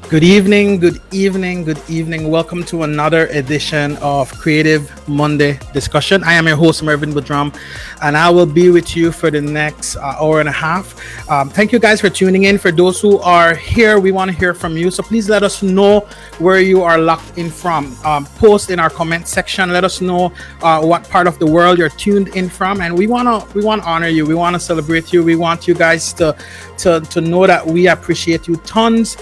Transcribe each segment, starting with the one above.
Good evening, good evening, good evening. Welcome to another edition of Creative Monday Discussion. I am your host, Mervin, and I will be with you for the next hour and a half. Thank you guys for tuning in. For those who are here, we want to hear from you. So please let us know where you are locked in from. Post in our comment section. Let us know what part of the world you're tuned in from, and we want to honor you. We want to celebrate you. We want you guys to know that we appreciate you tons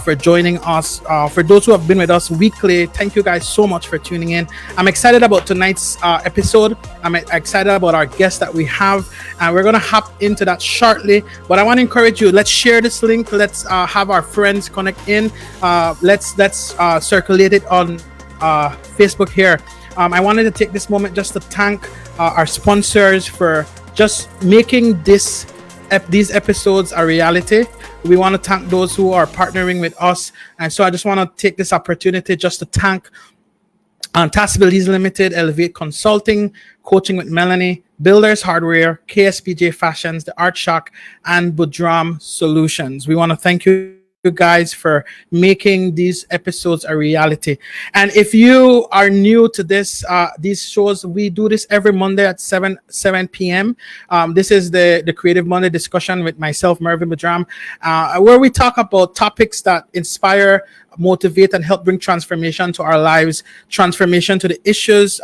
for joining us. For those who have been with us weekly, thank you guys so much for tuning in. I'm excited about tonight's episode. I'm excited about our guests that we have, and we're going to hop into that shortly. But I want to encourage you, let's share this link. Let's have our friends connect in. Let's circulate it on Facebook here. I wanted to take this moment just to thank our sponsors for just making these episodes a reality. We want to thank those who are partnering with us, and so I just want to take this opportunity just to thank TAS Belizean Limited, Elevate Consulting, Coaching with Melanie, Builders Hardware, KSPJ Fashions, The Art Shock, and Budram Solutions. We want to thank you guys for making these episodes a reality. And if you are new to these shows, we do this every Monday at 7 p.m. This is the Creative Monday Discussion with myself, Mervin, where we talk about topics that inspire, motivate, and help bring transformation to our lives, transformation to the issues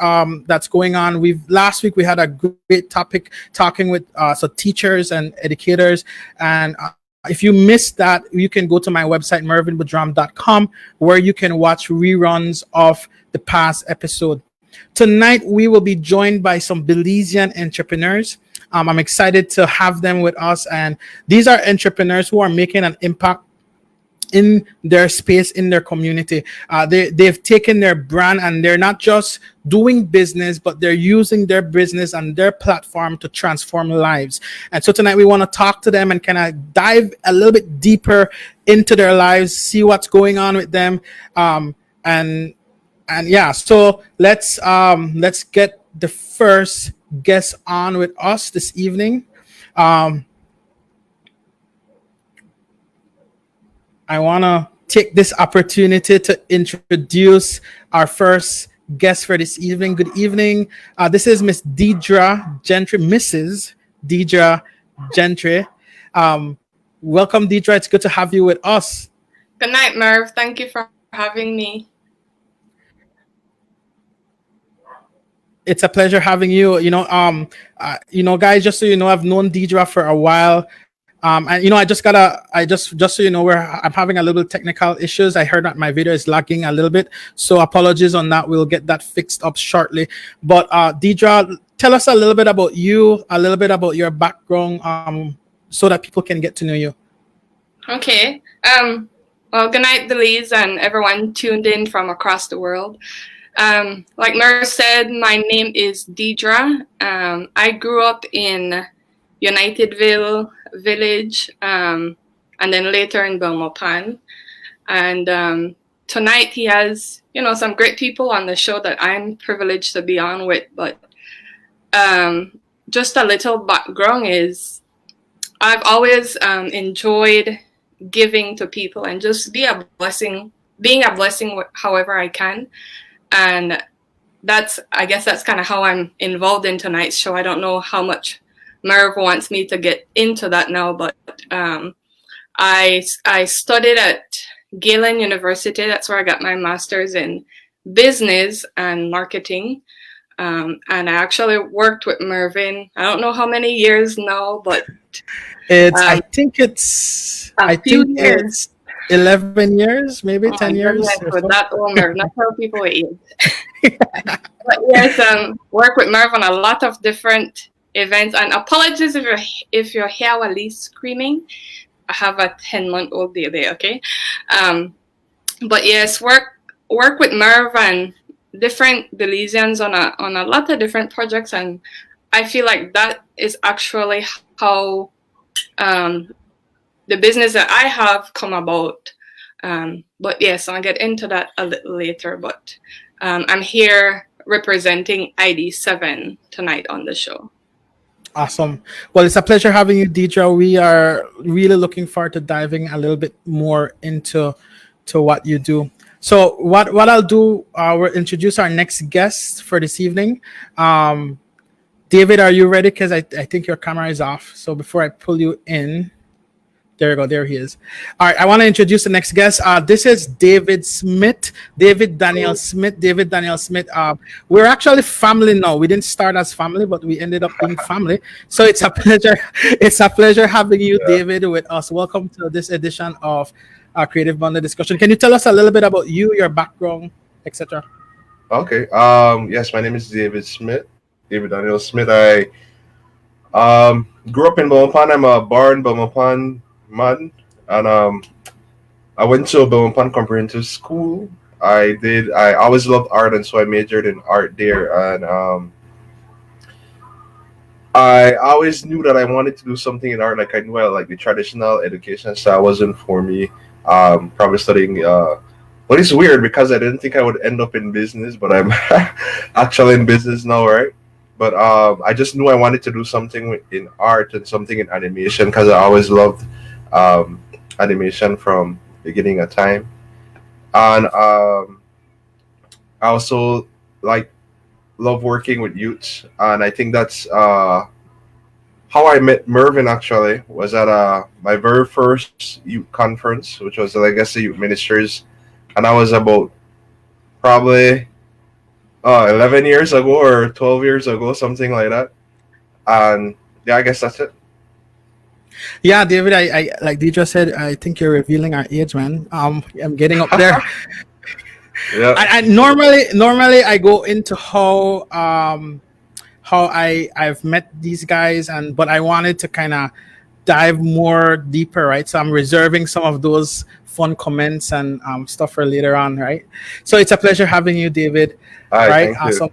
that's going on. Last week we had a great topic talking with teachers and educators, and if you missed that, you can go to my website, mervinbudram.com, where you can watch reruns of the past episode. Tonight, we will be joined by some Belizean entrepreneurs. I'm excited to have them with us. And these are entrepreneurs who are making an impact in their space, in their community. They've taken their brand, and they're not just doing business, but they're using their business and their platform to transform lives. And so tonight we want to talk to them and kind of dive a little bit deeper into their lives, see what's going on with them. And yeah, so let's get the first guest on with us this evening. I want to take this opportunity to introduce our first guest for this evening. Good evening. This is Miss Deidra Gentry, Mrs. Deidra Gentry. Welcome, Deidra. It's good to have you with us. Good night, Merv. Thank you for having me. It's a pleasure having you. Guys, just so you know, I've known Deidra for a while. And just so you know, I'm having a little technical issues. I heard that my video is lagging a little bit, so apologies on that. We'll get that fixed up shortly. But Deidra, tell us a little bit about you, a little bit about your background, so that people can get to know you. Okay. Well, good night, Belize, and everyone tuned in from across the world. Like Merv said, my name is Deidra. I grew up in Unitedville Village, and then later in Belmopan. And tonight he has, some great people on the show that I'm privileged to be on with. But just a little background is I've always enjoyed giving to people and just being a blessing however I can. And I guess that's kind of how I'm involved in tonight's show. I don't know how much Merv wants me to get into that now, but I studied at Galen University. That's where I got my master's in business and marketing. And I actually worked with Mervin. I don't know how many years now, but I think it's 11 years, maybe 10 years. With that Merv, not tell people age. But yes, work with Merv on a lot of different events, and apologies if your hair was least screaming. I have a 10-month-old baby, okay? But yes, work with Merv and different Belizeans on a lot of different projects, and I feel like that is actually how the business that I have come about. But yes, I'll get into that a little later, but I'm here representing ID7 tonight on the show. Awesome. Well, it's a pleasure having you, Deidra. We are really looking forward to diving a little bit more into to what you do. So what I'll do, we'll introduce our next guest for this evening. Um, David, are you ready? Because I think your camera is off. So before I pull you in, there you go. There he is. All right. I want to introduce the next guest. This is David Smith, David Daniel Smith. David Daniel Smith. We're actually family now. We didn't start as family, but we ended up being family. So it's a pleasure. It's a pleasure having you, Yeah. David, with us. Welcome to this edition of Creative Monday discussion. Can you tell us a little bit about you, your background, etc.? Okay. Yes, my name is David Smith. David Daniel Smith. I grew up in Belmopan. I'm a born Belmopan man, and I went to Belmopan Comprehensive School. I always loved art, and so I majored in art there. And I always knew that I wanted to do something in art. Like I knew I like the traditional education style wasn't for me. Probably studying. But it's weird because I didn't think I would end up in business, but I'm actually in business now, right? But I just knew I wanted to do something in art and something in animation because I always loved um, animation from beginning of time. And I also like love working with youths, and I think that's how I met Mervin. Actually, was at my very first youth conference, which was the Legacy Youth Ministers, and I was about probably 11 years ago or 12 years ago, something like that. And yeah, I guess that's it. Yeah, David, I like Deidra said, I think you're revealing our age, man. I'm getting up there. Yeah. I normally I go into how I've met these guys, and but I wanted to kind of dive more deeper, right? So I'm reserving some of those fun comments and stuff for later on, right? So it's a pleasure having you, David. All right. Right? Thank you.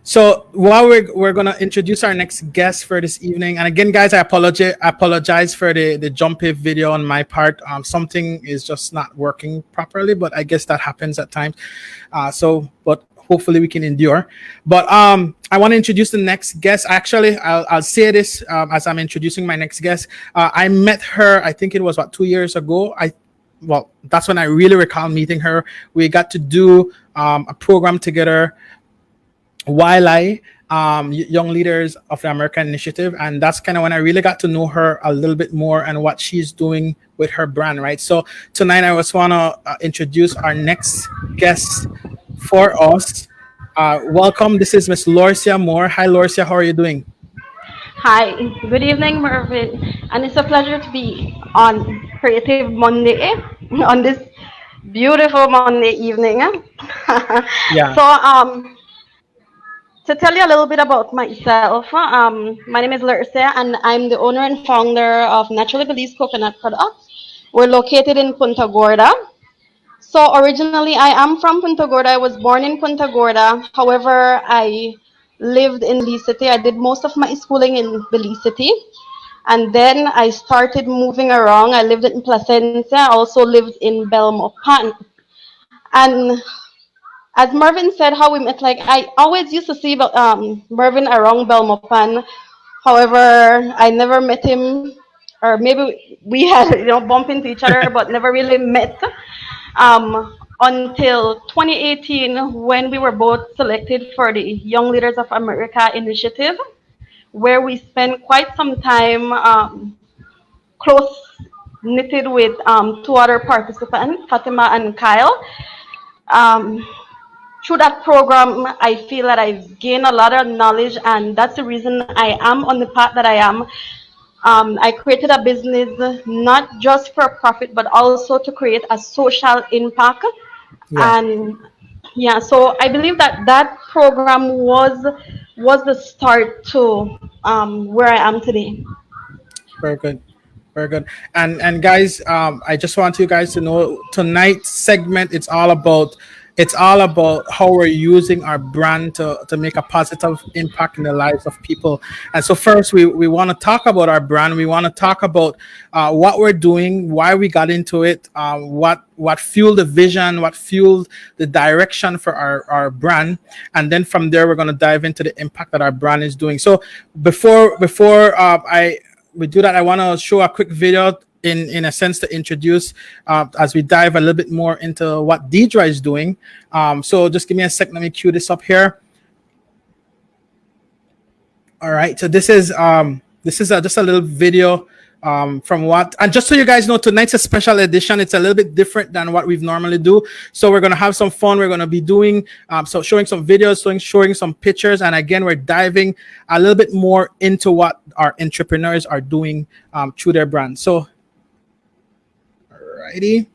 So while we're gonna introduce our next guest for this evening, and again, guys, I apologize for the jumpy video on my part. Something is just not working properly, but I guess that happens at times. But hopefully we can endure. But I want to introduce the next guest. Actually, I'll say this as I'm introducing my next guest. I met her. I think it was about 2 years ago. Well, that's when I really recall meeting her. We got to do a program together, YLI, Young Leaders of the American Initiative. And that's kind of when I really got to know her a little bit more and what she's doing with her brand, right? So tonight I just want to introduce our next guest for us. Welcome. This is Miss Lorcia Moore. Hi, Lorcia. How are you doing? Hi, good evening, Mervin, and it's a pleasure to be on Creative Monday on this beautiful Monday evening. Yeah. So, to tell you a little bit about myself, my name is Lorcia, and I'm the owner and founder of Naturally Belize Coconut Products. We're located in Punta Gorda. So originally, I am from Punta Gorda. I was born in Punta Gorda. However, I lived in Belize City. I did most of my schooling in Belize City. And then I started moving around. I lived in Placencia. I also lived in Belmopan. And as Mervin said, how we met, like I always used to see Mervin around Belmopan. However, I never met him, or maybe we had bump into each other, but never really met until 2018 when we were both selected for the Young Leaders of America initiative, where we spent quite some time close knitted with two other participants, Fatima and Kyle. Um, Through that program, I feel that I've gained a lot of knowledge, and that's the reason I am on the path that I am. I created a business not just for profit, but also to create a social impact. Yeah. And yeah, so I believe that that program was the start to where I am today. Very good. Very good. And guys, I just want you guys to know tonight's segment it's all about how we're using our brand to make a positive impact in the lives of people. And so first we want to talk about our brand. We want to talk about what we're doing, why we got into it, what fueled the vision, what fueled the direction for our brand. And then from there we're going to dive into the impact that our brand is doing. So before I we do that, I want to show a quick video in a sense to introduce as we dive a little bit more into what Deidra is doing. So just give me a sec. Let me cue this up here. All right. So this is just a little video from what, and just so you guys know, tonight's a special edition. It's a little bit different than what we've normally do. So we're gonna have some fun. We're gonna be doing so showing some videos, showing some pictures, and again we're diving a little bit more into what our entrepreneurs are doing through their brand. So, alrighty.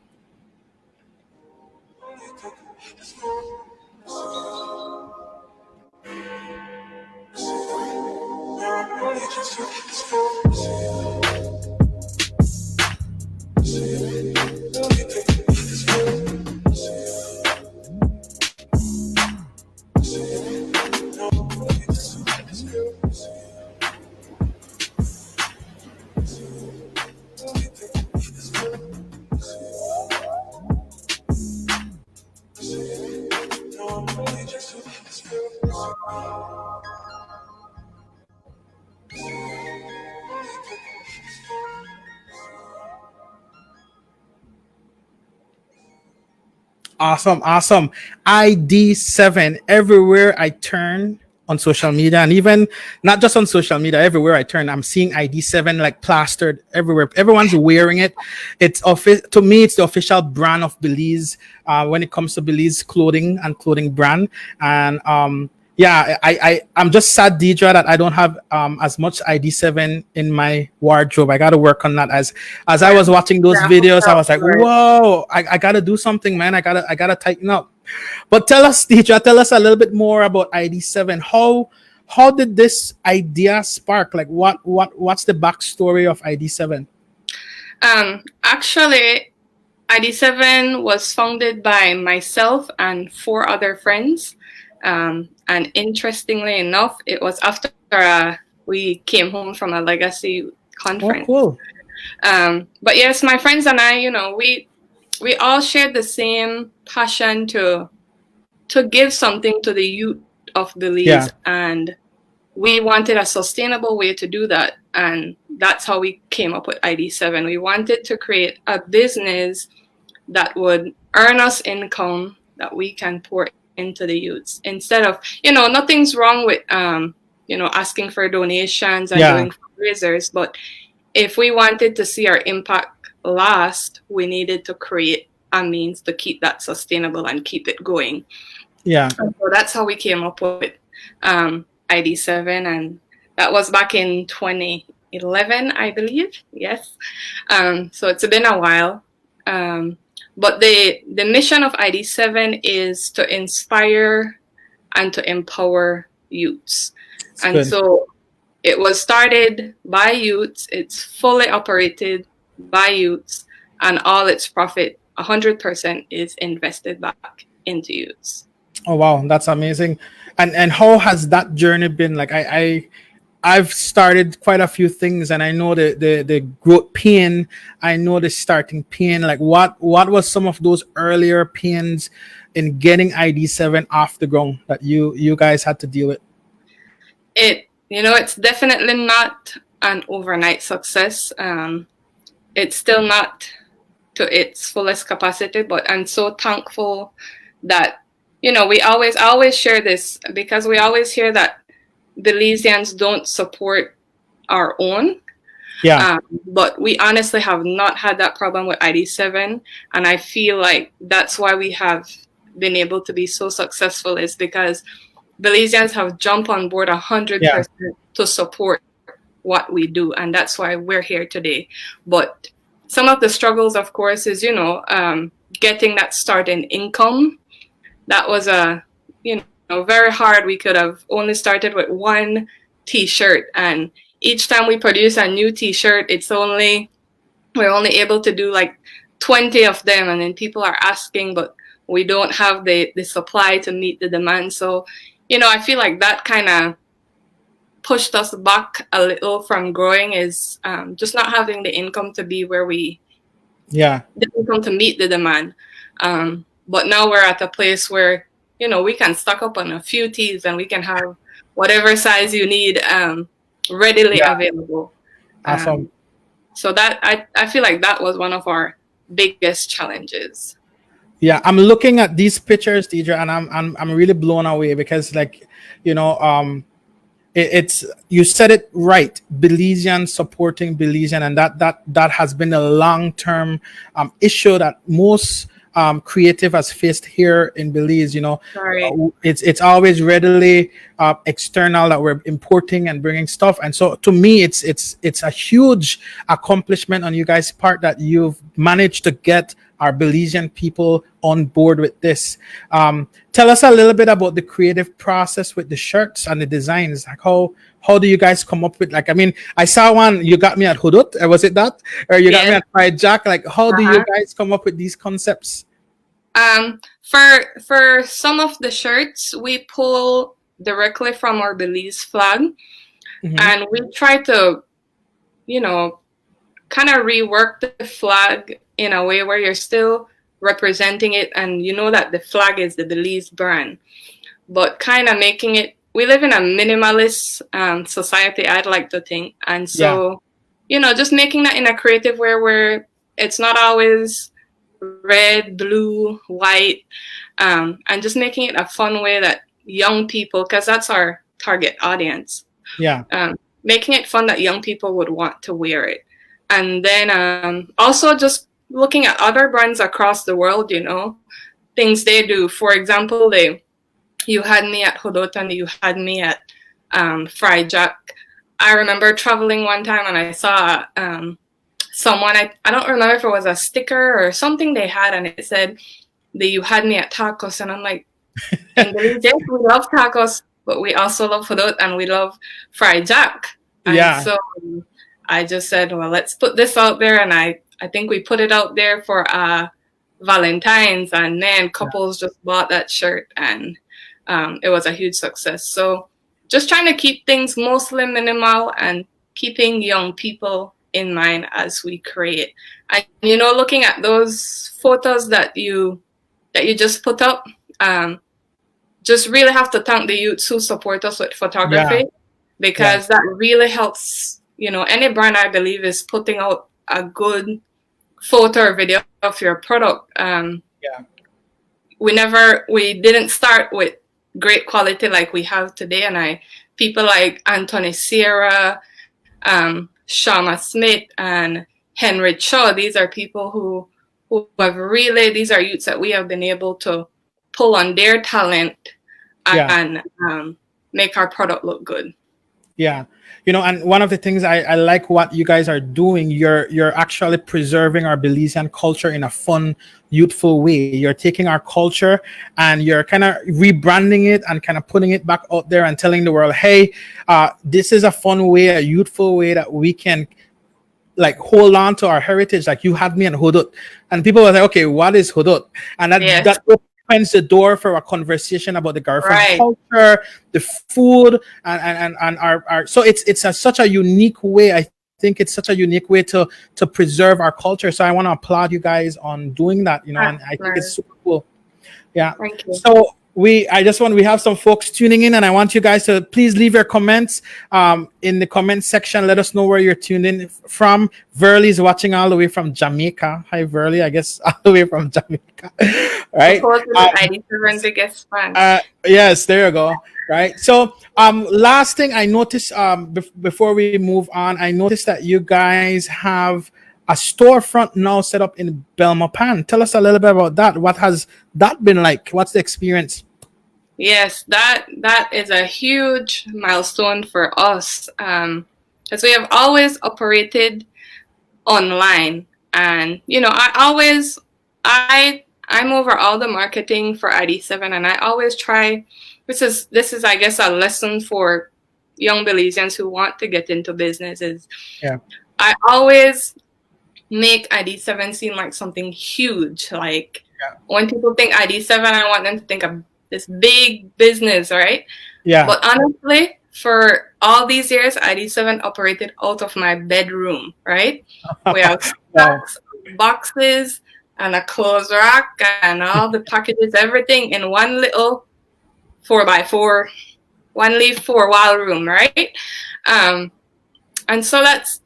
Awesome. ID7 everywhere I turn on social media, and even not just on social media, everywhere I turn, I'm seeing ID7 like plastered everywhere. Everyone's wearing it. To me, it's the official brand of Belize when it comes to Belize clothing and clothing brand. And yeah, I'm just sad, Deidra, that I don't have as much ID7 in my wardrobe. I got to work on that. As I was watching those videos, I was like, whoa, I got to do something, man. I gotta tighten up. But tell us, Deidra, tell us a little bit more about ID7. How did this idea spark? Like, what's the backstory of ID7? Actually, ID7 was founded by myself and 4 other friends. And interestingly enough, it was after we came home from a legacy conference. Oh, cool. But yes, my friends and I, we all shared the same passion to give something to the youth of Belize, and we wanted a sustainable way to do that, and that's how we came up with ID7. We wanted to create a business that would earn us income that we can pour into the youths, instead of, nothing's wrong with asking for donations and doing fundraisers, but if we wanted to see our impact last, we needed to create a means to keep that sustainable and keep it going. And so that's how we came up with ID7, and that was back in 2011, I believe. Yes. So it's been a while. But the mission of ID7 is to inspire and to empower youths. So it was started by youths, it's fully operated by youths, and all its profit, 100%, is invested back into youths. Oh wow, that's amazing. And how has that journey been? Like I've started quite a few things, and I know the growth pain. I know the starting pain. Like what was some of those earlier pains in getting ID7 off the ground that you guys had to deal with? It's definitely not an overnight success. It's still not to its fullest capacity, but I'm so thankful that we always share this, because we always hear that Belizeans don't support our own. But we honestly have not had that problem with ID7, and I feel like that's why we have been able to be so successful, is because Belizeans have jumped on board 100% to support what we do, and that's why we're here today. But some of the struggles, of course, is getting that starting income. That was very hard. We could have only started with 1 t-shirt, and each time we produce a new t-shirt, we're only able to do like 20 of them, and then people are asking, but we don't have the supply to meet the demand. So I feel like that kind of pushed us back a little from growing, is just not having the income to be where the income to meet the demand. But now we're at a place where we can stock up on a few tees, and we can have whatever size you need readily available. Awesome. So that I feel like that was one of our biggest challenges. Yeah, I'm looking at these pictures, Deidra, and I'm really blown away because, like, you know, it's you said it right, Belizean supporting Belizean, and that has been a long term issue that most creative has faced here in Belize. Right. It's always readily external that we're importing and bringing stuff, and so to me, it's a huge accomplishment on you guys' part that you've managed to get our Belizean people on board with this. Tell us a little bit about the creative process with the shirts and the designs. Like how do you guys come up with, like, I mean, I saw one you got me at Hudut, was it that? Or you got me Yes. at Fried Jack? Like, how do you Uh-huh. guys come up with these concepts? For some of the shirts, we pull directly from our Belize flag, Mhm. and we try to, kind of rework the flag in a way where you're still representing it, and you know that the flag is the Belize brand, but kind of making it. We live in a minimalist society, I'd like to think, and Yeah, so just making that in a creative way where it's not always red, blue, white, and just making it a fun way that young people, because that's our target audience, yeah, making it fun that young people would want to wear it. And then also just looking at other brands across the world, things they do. For example, you had me at Hodot and you had me at Fried Jack. I remember traveling one time and I saw someone, I don't remember if it was a sticker or something they had, and it said that you had me at tacos. And I'm like, in Belize, we love tacos, but we also love Hodot and we love Fried Jack. And yeah, so I just said, well, let's put this out there. And I think we put it out there for Valentine's, and then couples just bought that shirt, and it was a huge success. So just trying to keep things mostly minimal and keeping young people in mind as we create. And looking at those photos that you just put up, just really have to thank the youths who support us with yeah, photography, because that really helps. Any brand, I believe, is putting out a good photo or video of your product. yeah, We didn't start with great quality like we have today, and people like Anthony Sierra, Shama Smith, and Henry Shaw, these are people who have really, these are youths that we have been able to pull on their talent yeah. and make our product look good. Yeah. And one of the things I like what you guys are doing, you're actually preserving our Belizean culture in a fun, youthful way. You're taking our culture and you're kind of rebranding it and kind of putting it back out there and telling the world, hey, this is a fun way, a youthful way that we can like hold on to our heritage. Like, you had me in Hudut, and people were like, okay, what is Hudut? And Yes. that opens the door for a conversation about the Garifuna Right. culture, the food, and our so it's such a unique way. I think it's such a unique way to preserve our culture. So I want to applaud you guys on doing that, and I think it's super cool. Yeah. Thank you. So we have some folks tuning in, and I want you guys to please leave your comments in the comment section. Let us know where you're tuned in from. Verly's watching all the way from Jamaica. Hi, Verly. I guess all the way from Jamaica. Right. ID7 biggest fan. Yes, there you go. Right. So last thing I noticed before we move on, I noticed that you guys have a storefront now set up in Belmopan. Tell us a little bit about that. What has that been like? What's the experience? Yes, that is a huge milestone for us, because we have always operated online, and I'm over all the marketing for ID7, and I always try. This is I guess a lesson for young Belizeans who want to get into businesses. Yeah. I always make ID7 seem like something huge. Like, when people think ID7, I want them to think of this big business, right? Yeah. But honestly, for all these years, ID7 operated out of my bedroom, right? We have stacks, boxes, and a clothes rack, and all the packages, everything in one little 4x4, one leaf 4 wall room, right? And so that's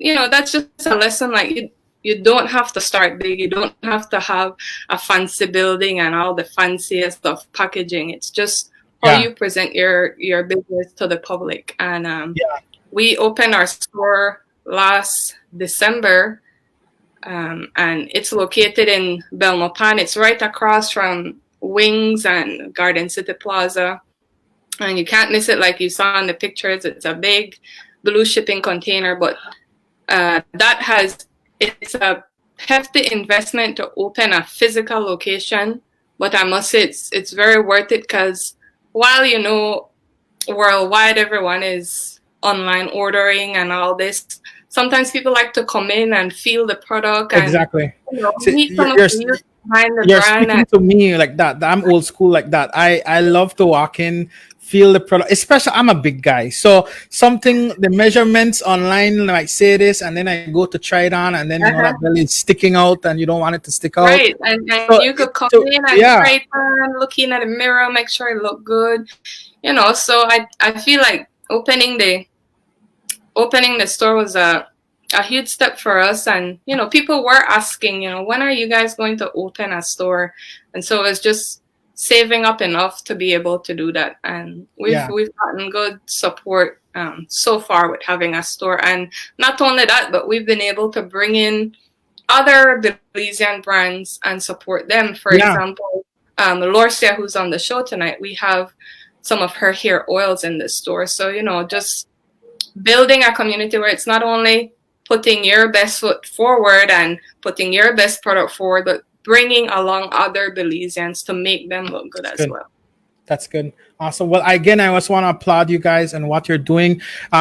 just a lesson. Like you don't have to start big. You don't have to have a fancy building and all the fanciest of packaging. It's just how Yeah. you present your business to the public. And Yeah. we opened our store last December, and it's located in Belmopan. It's right across from Wings and Garden City Plaza, and you can't miss it. Like you saw in the pictures, it's a big blue shipping container, but it's a hefty investment to open a physical location, but I must say it's very worth it, because while worldwide everyone is online ordering and all this, sometimes people like to come in and feel the product and Exactly. See, meet some of the youth behind the you're brand. speaking to me like that. I'm old school like that. I love to walk in, feel the product. Especially, I'm a big guy, so something the measurements online might say this, and then I go to try it on, and then that belly is sticking out, and you don't want it to stick out. Right, and So, you could come so in and yeah, try it on, looking at the mirror, make sure it look good. So I feel like opening the store was a huge step for us. And people were asking, when are you guys going to open a store? And so it was just saving up enough to be able to do that. And we've gotten good support so far with having a store. And not only that, but we've been able to bring in other Belizean brands and support them. For example, Lorcia, who's on the show tonight, we have some of her hair oils in the store. So, just building a community where it's not only putting your best foot forward and putting your best product forward, but bringing along other Belizeans to make them look good as well. That's good. Awesome. Well, again, I just want to applaud you guys and what you're doing.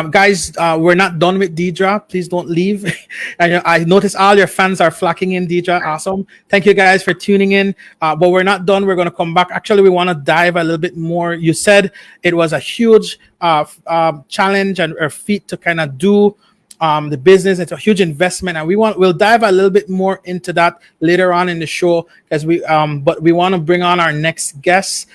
Guys, we're not done with Deidra. Please don't leave. And I notice all your fans are flocking in, Deidra. Awesome. Thank you guys for tuning in. But we're not done. We're going to come back. Actually, we want to dive a little bit more. You said it was a huge challenge or feat to kind of do the business. It's a huge investment, and we'll dive a little bit more into that later on in the show, because but we want to bring on our next guest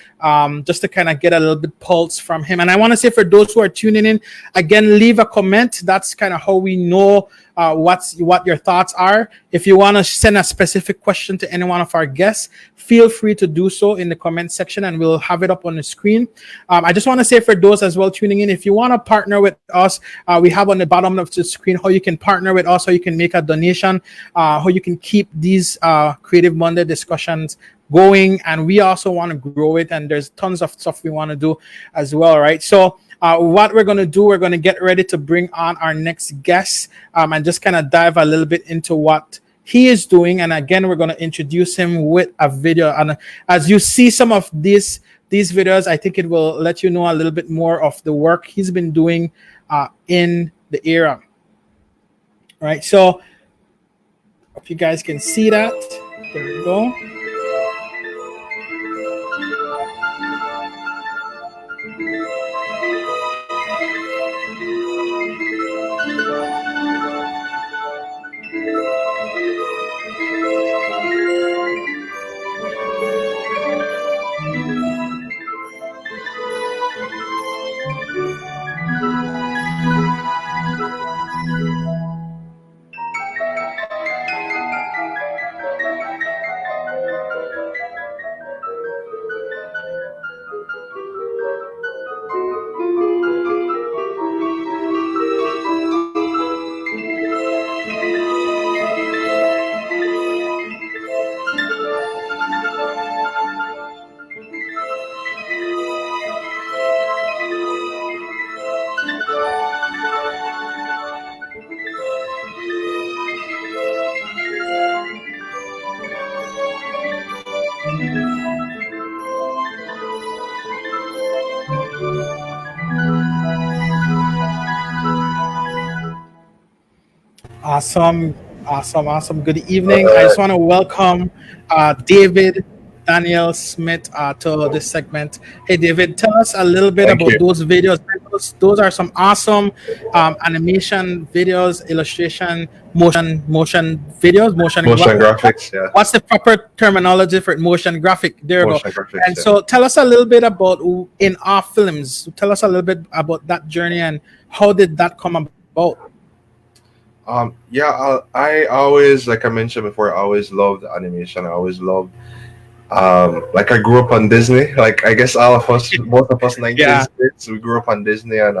just to kind of get a little bit pulse from him. And I want to say, for those who are tuning in, again, leave a comment. That's kind of how we know what your thoughts are. If you want to send a specific question to any one of our guests, feel free to do so in the comment section, and we'll have it up on the screen. I just want to say, for those as well tuning in, if you want to partner with us, we have on the bottom of the screen how you can partner with us, how you can make a donation, how you can keep these Creative Monday discussions going, and we also want to grow it, and there's tons of stuff we want to do as well, right? So what we're going to do, we're going to get ready to bring on our next guest and just kind of dive a little bit into what he is doing. And again, we're going to introduce him with a video, and as you see some of these videos, I think it will let you know a little bit more of the work he's been doing in the era. All right, so if you guys can see that, there we go. Awesome. Good evening. I just want to welcome David Daniel Smith to this segment. Hey, David, tell us a little bit Thank about you. those videos. Those are some awesome animation videos, illustration, motion videos, motion graphics, yeah. What's the proper terminology for it? Motion graphic. There we go. Motion graphics, And yeah. so tell us a little bit about in our films. Tell us a little bit about that journey and how did that come about? Yeah, I always, like I mentioned before, I always loved animation. I always loved, like I grew up on Disney. Like I guess all of us, both of us, Yeah. 90s kids, we grew up on Disney, and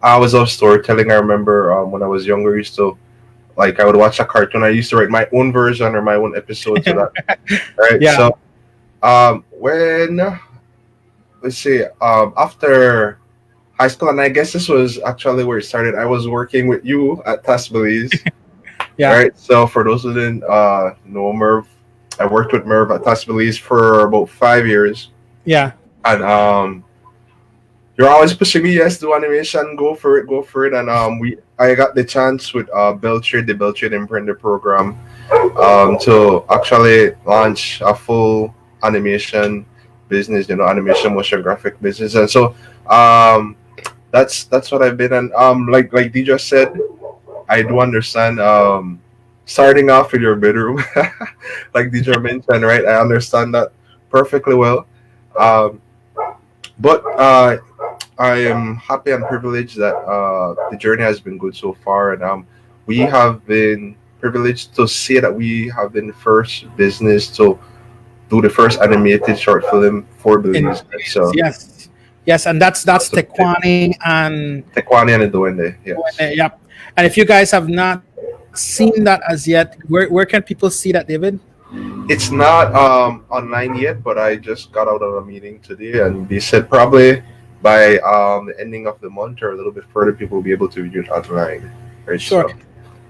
I was love storytelling. I remember when I was younger, I used to like I would watch a cartoon. I used to write my own version or my own episode to that. Right. Yeah. So when let's see, after high school, and I guess this was actually where it started. I was working with you at Tas Belize. Yeah. Right. So for those who didn't know Merv, I worked with Merv at Tas Belize for about 5 years, Yeah. and you're always pushing me. Yes, do animation. Go for it. And I got the chance with Beltrade, the Beltrade Imprinter program, to actually launch a full animation business. You know, animation motion graphic business, and so um, that's what I've been. And like Deidra said, I do understand. Starting off in your bedroom, like Deidra mentioned, right? I understand that perfectly well. Um, but I am happy and privileged that the journey has been good so far, and we have been privileged to say that we have been the first business to do the first animated short film for In Belize. And so yes. Yes, and that's that's a big Tequani and Tekwani and Duende, yes. yep. And if you guys have not seen that as yet, where can people see that, David? It's not online yet, but I just got out of a meeting today, and they said probably by the ending of the month or a little bit further, people will be able to view it online. Right, Sure. so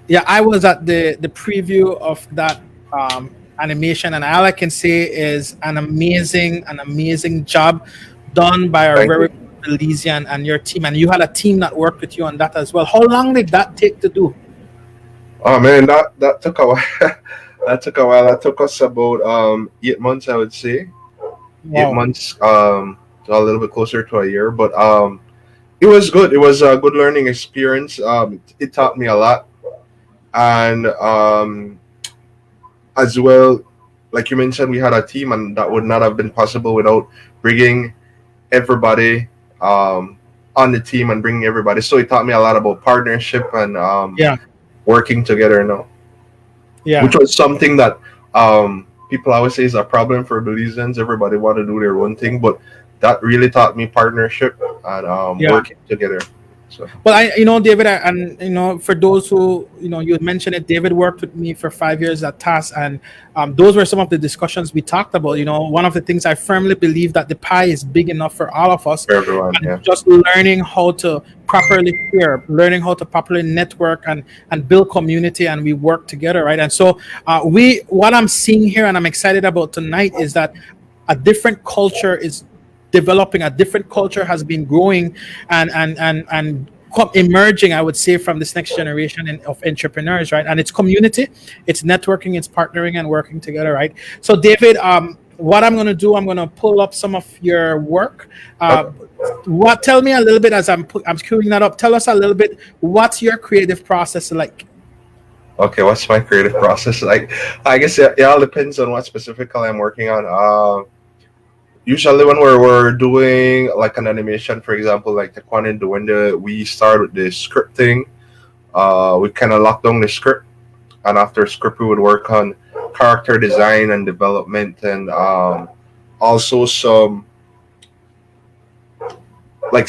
Yeah, I was at the preview of that animation, and all I can say is an amazing job done by our thank very you. Belizean and your team. And you had a team that worked with you on that as well. How long did that take to do? Oh man, that took a while. That took a while. That took us about 8 months, I would say. eight Wow. months, a little bit closer to a year, but it was good. It was a good learning experience. It taught me a lot, and as well, like you mentioned, we had a team, and that would not have been possible without bringing everybody on the team and bringing everybody. So it taught me a lot about partnership and Yeah. working together. Now, Yeah. which was something that people always say is a problem for Belizeans. Everybody want to do their own thing, but that really taught me partnership and Yeah. working together. So Well, David, and for those who, you had mentioned it, David worked with me for 5 years at TAS, and those were some of the discussions we talked about. One of the things I firmly believe that the pie is big enough for all of us, for everyone, and yeah. it's just learning how to properly share, learning how to properly network and build community, and we work together, right? And so, what I'm seeing here, and I'm excited about tonight, is that a different culture is developing, a different culture has been growing and emerging, I would say, from this next generation of entrepreneurs, right? And it's community, it's networking, it's partnering and working together, right? So David, what I'm going to do, I'm going to pull up some of your work. Okay. What tell me a little bit, as I'm queuing that up, tell us a little bit, what's your creative process like? Okay, what's my creative process like? I guess it all depends on what specifically I'm working on. Usually when we're doing like an animation, for example, like the Quan in the window, we start with the scripting. We kind of lock down the script, and after script, we would work on character design and development, and also some like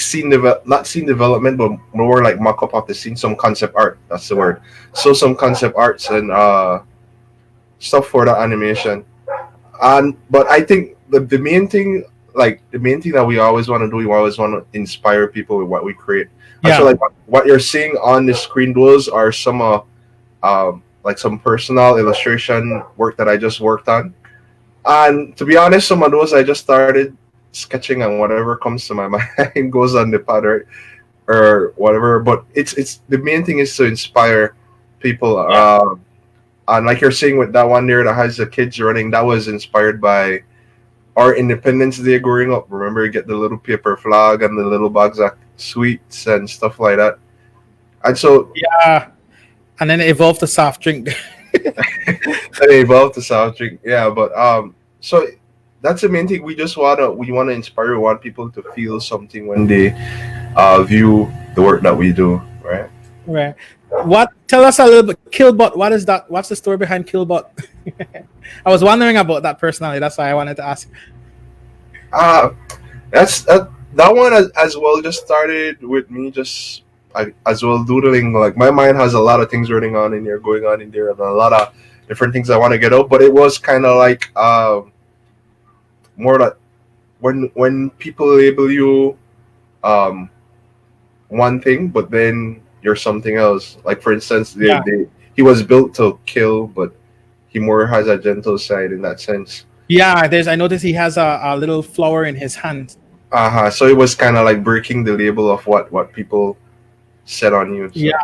not scene development, but more like mock up of the scene, some concept art. That's the word. So some concept arts and stuff for the animation. And but I think the main thing, like the main thing that we always want to do, we always want to inspire people with what we create. And so Yeah. like what you're seeing on the screen, those are some like some personal illustration work that I just worked on. And to be honest, some of those I just started sketching, and whatever comes to my mind goes on the pad, right? Or whatever. But it's the main thing is to inspire people. Yeah. And like you're seeing with that one there that has the kids running, that was inspired by our Independence Day growing up. Remember, you get the little paper flag and the little bags of sweets and stuff like that. And so Yeah. And then it evolved to soft drink. that evolved to soft drink. Yeah, but so that's the main thing. We wanna inspire. We want people to feel something when they view the work that we do. Right. Right. What? Tell us a little bit. Killbot. What is that? What's the story behind Killbot? I was wondering about that personally. That's why I wanted to ask. Uh, that's that one as well just started with me just as well doodling. Like my mind has a lot of things running on in there, going on in there, and a lot of different things I want to get out. But it was kind of like more like when people label you um, one thing, but then you're something else. Like for instance, Yeah. he was built to kill, but he more has a gentle side in that sense. Yeah. There's. I noticed he has a little flower in his hand. Uh-huh. So it was kind of like breaking the label of what people said on you. So Yeah.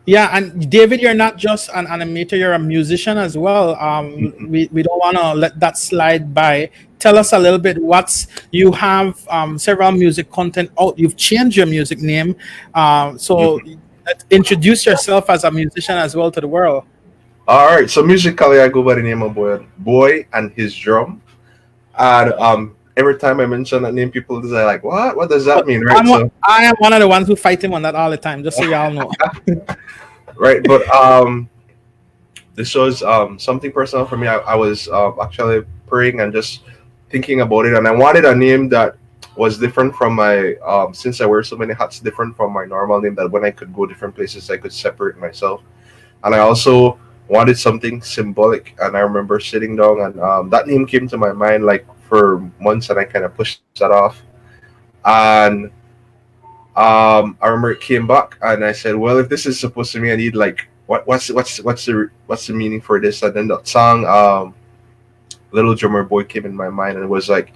Yeah, and David, you're not just an animator, you're a musician as well. mhm. We don't want to let that slide by. Tell us a little bit what's you have several music content out. You've changed your music name. So Mhm. introduce yourself as a musician as well to the world. All right. So musically, I go by the name of Boy and His Drum, and every time I mention that name, people is like, "What? What does that But mean?" Right. So I am one of the ones who fight him on that all the time, just so y'all know. right, but this was something personal for me. I was actually praying and just thinking about it, and I wanted a name that was different from my since I wear so many hats, different from my normal name. That when I could go different places, I could separate myself. And I also wanted something symbolic. And I remember sitting down, and that name came to my mind like for months, and I kind of pushed that off. And I remember it came back, and I said, "Well, if this is supposed to mean, I need like what's the meaning for this?" And then that song, "Little Drummer Boy," came in my mind, and it was like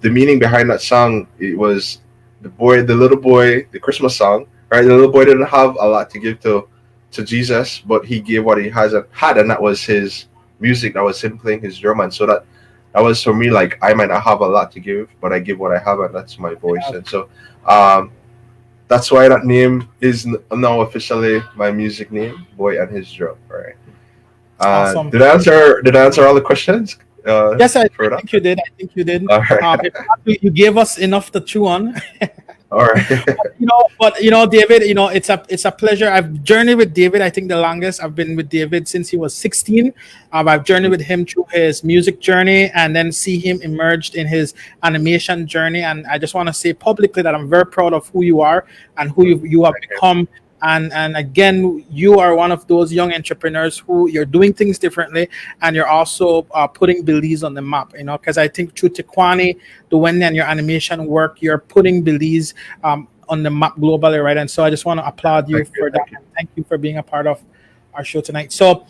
the meaning behind that song. It was the little boy, the Christmas song, right? The little boy didn't have a lot to give to Jesus, but he gave what he has had, and that was his music. That was him playing his drum, and so that was for me. Like I might not have a lot to give, but I give what I have, and that's my voice. And so um, that's why that name is now officially my music name, Boy and His Drum. Right? Awesome. Did I answer all the questions? Yes, I For that. think you did. I think you did. All right. If not, you gave us enough to chew on. All right. But David, it's a pleasure. I've journeyed with David. I think the longest I've been with David since he was 16. I've journeyed with him through his music journey and then see him emerged in his animation journey. And I just want to say publicly that I'm very proud of who you are and who you have Thank you. become. And again, you are one of those young entrepreneurs who you're doing things differently, and you're also putting Belize on the map. Because I think through Tikwani, the Wendy, and your animation work, you're putting Belize on the map globally, right? And so I just want to applaud you Thank you. for that, Thank you. and thank you for being a part of our show tonight. So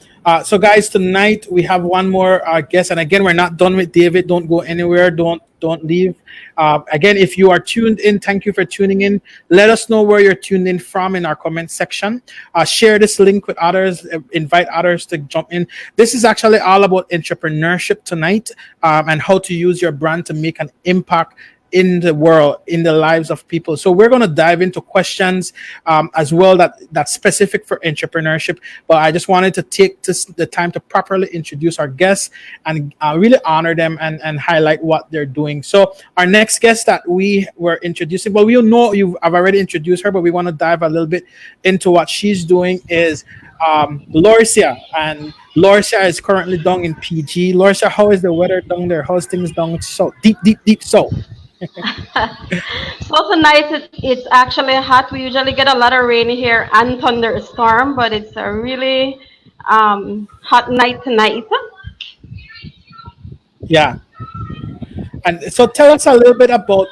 guys, tonight we have one more guest, and again, we're not done with David. Don't go anywhere. Don't leave. Again, if you are tuned in, thank you for tuning in. Let us know where you're tuned in from in our comment section. Share this link with others. Invite others to jump in. This is actually all about entrepreneurship tonight, and how to use your brand to make an impact in the world, in the lives of people. So we're going to dive into questions as well that's specific for entrepreneurship. But I just wanted to take the time to properly introduce our guests and really honor them and highlight what they're doing. So our next guest that we were introducing, well, we know I've already introduced her, but we want to dive a little bit into what she's doing is Lorcia. And Lorcia is currently down in PG. Lorcia, how is the weather down there? How's things down so deep, deep, deep so? So tonight it's actually hot. We usually get a lot of rain here and thunderstorm, but it's a really hot night tonight. Yeah. And so tell us a little bit about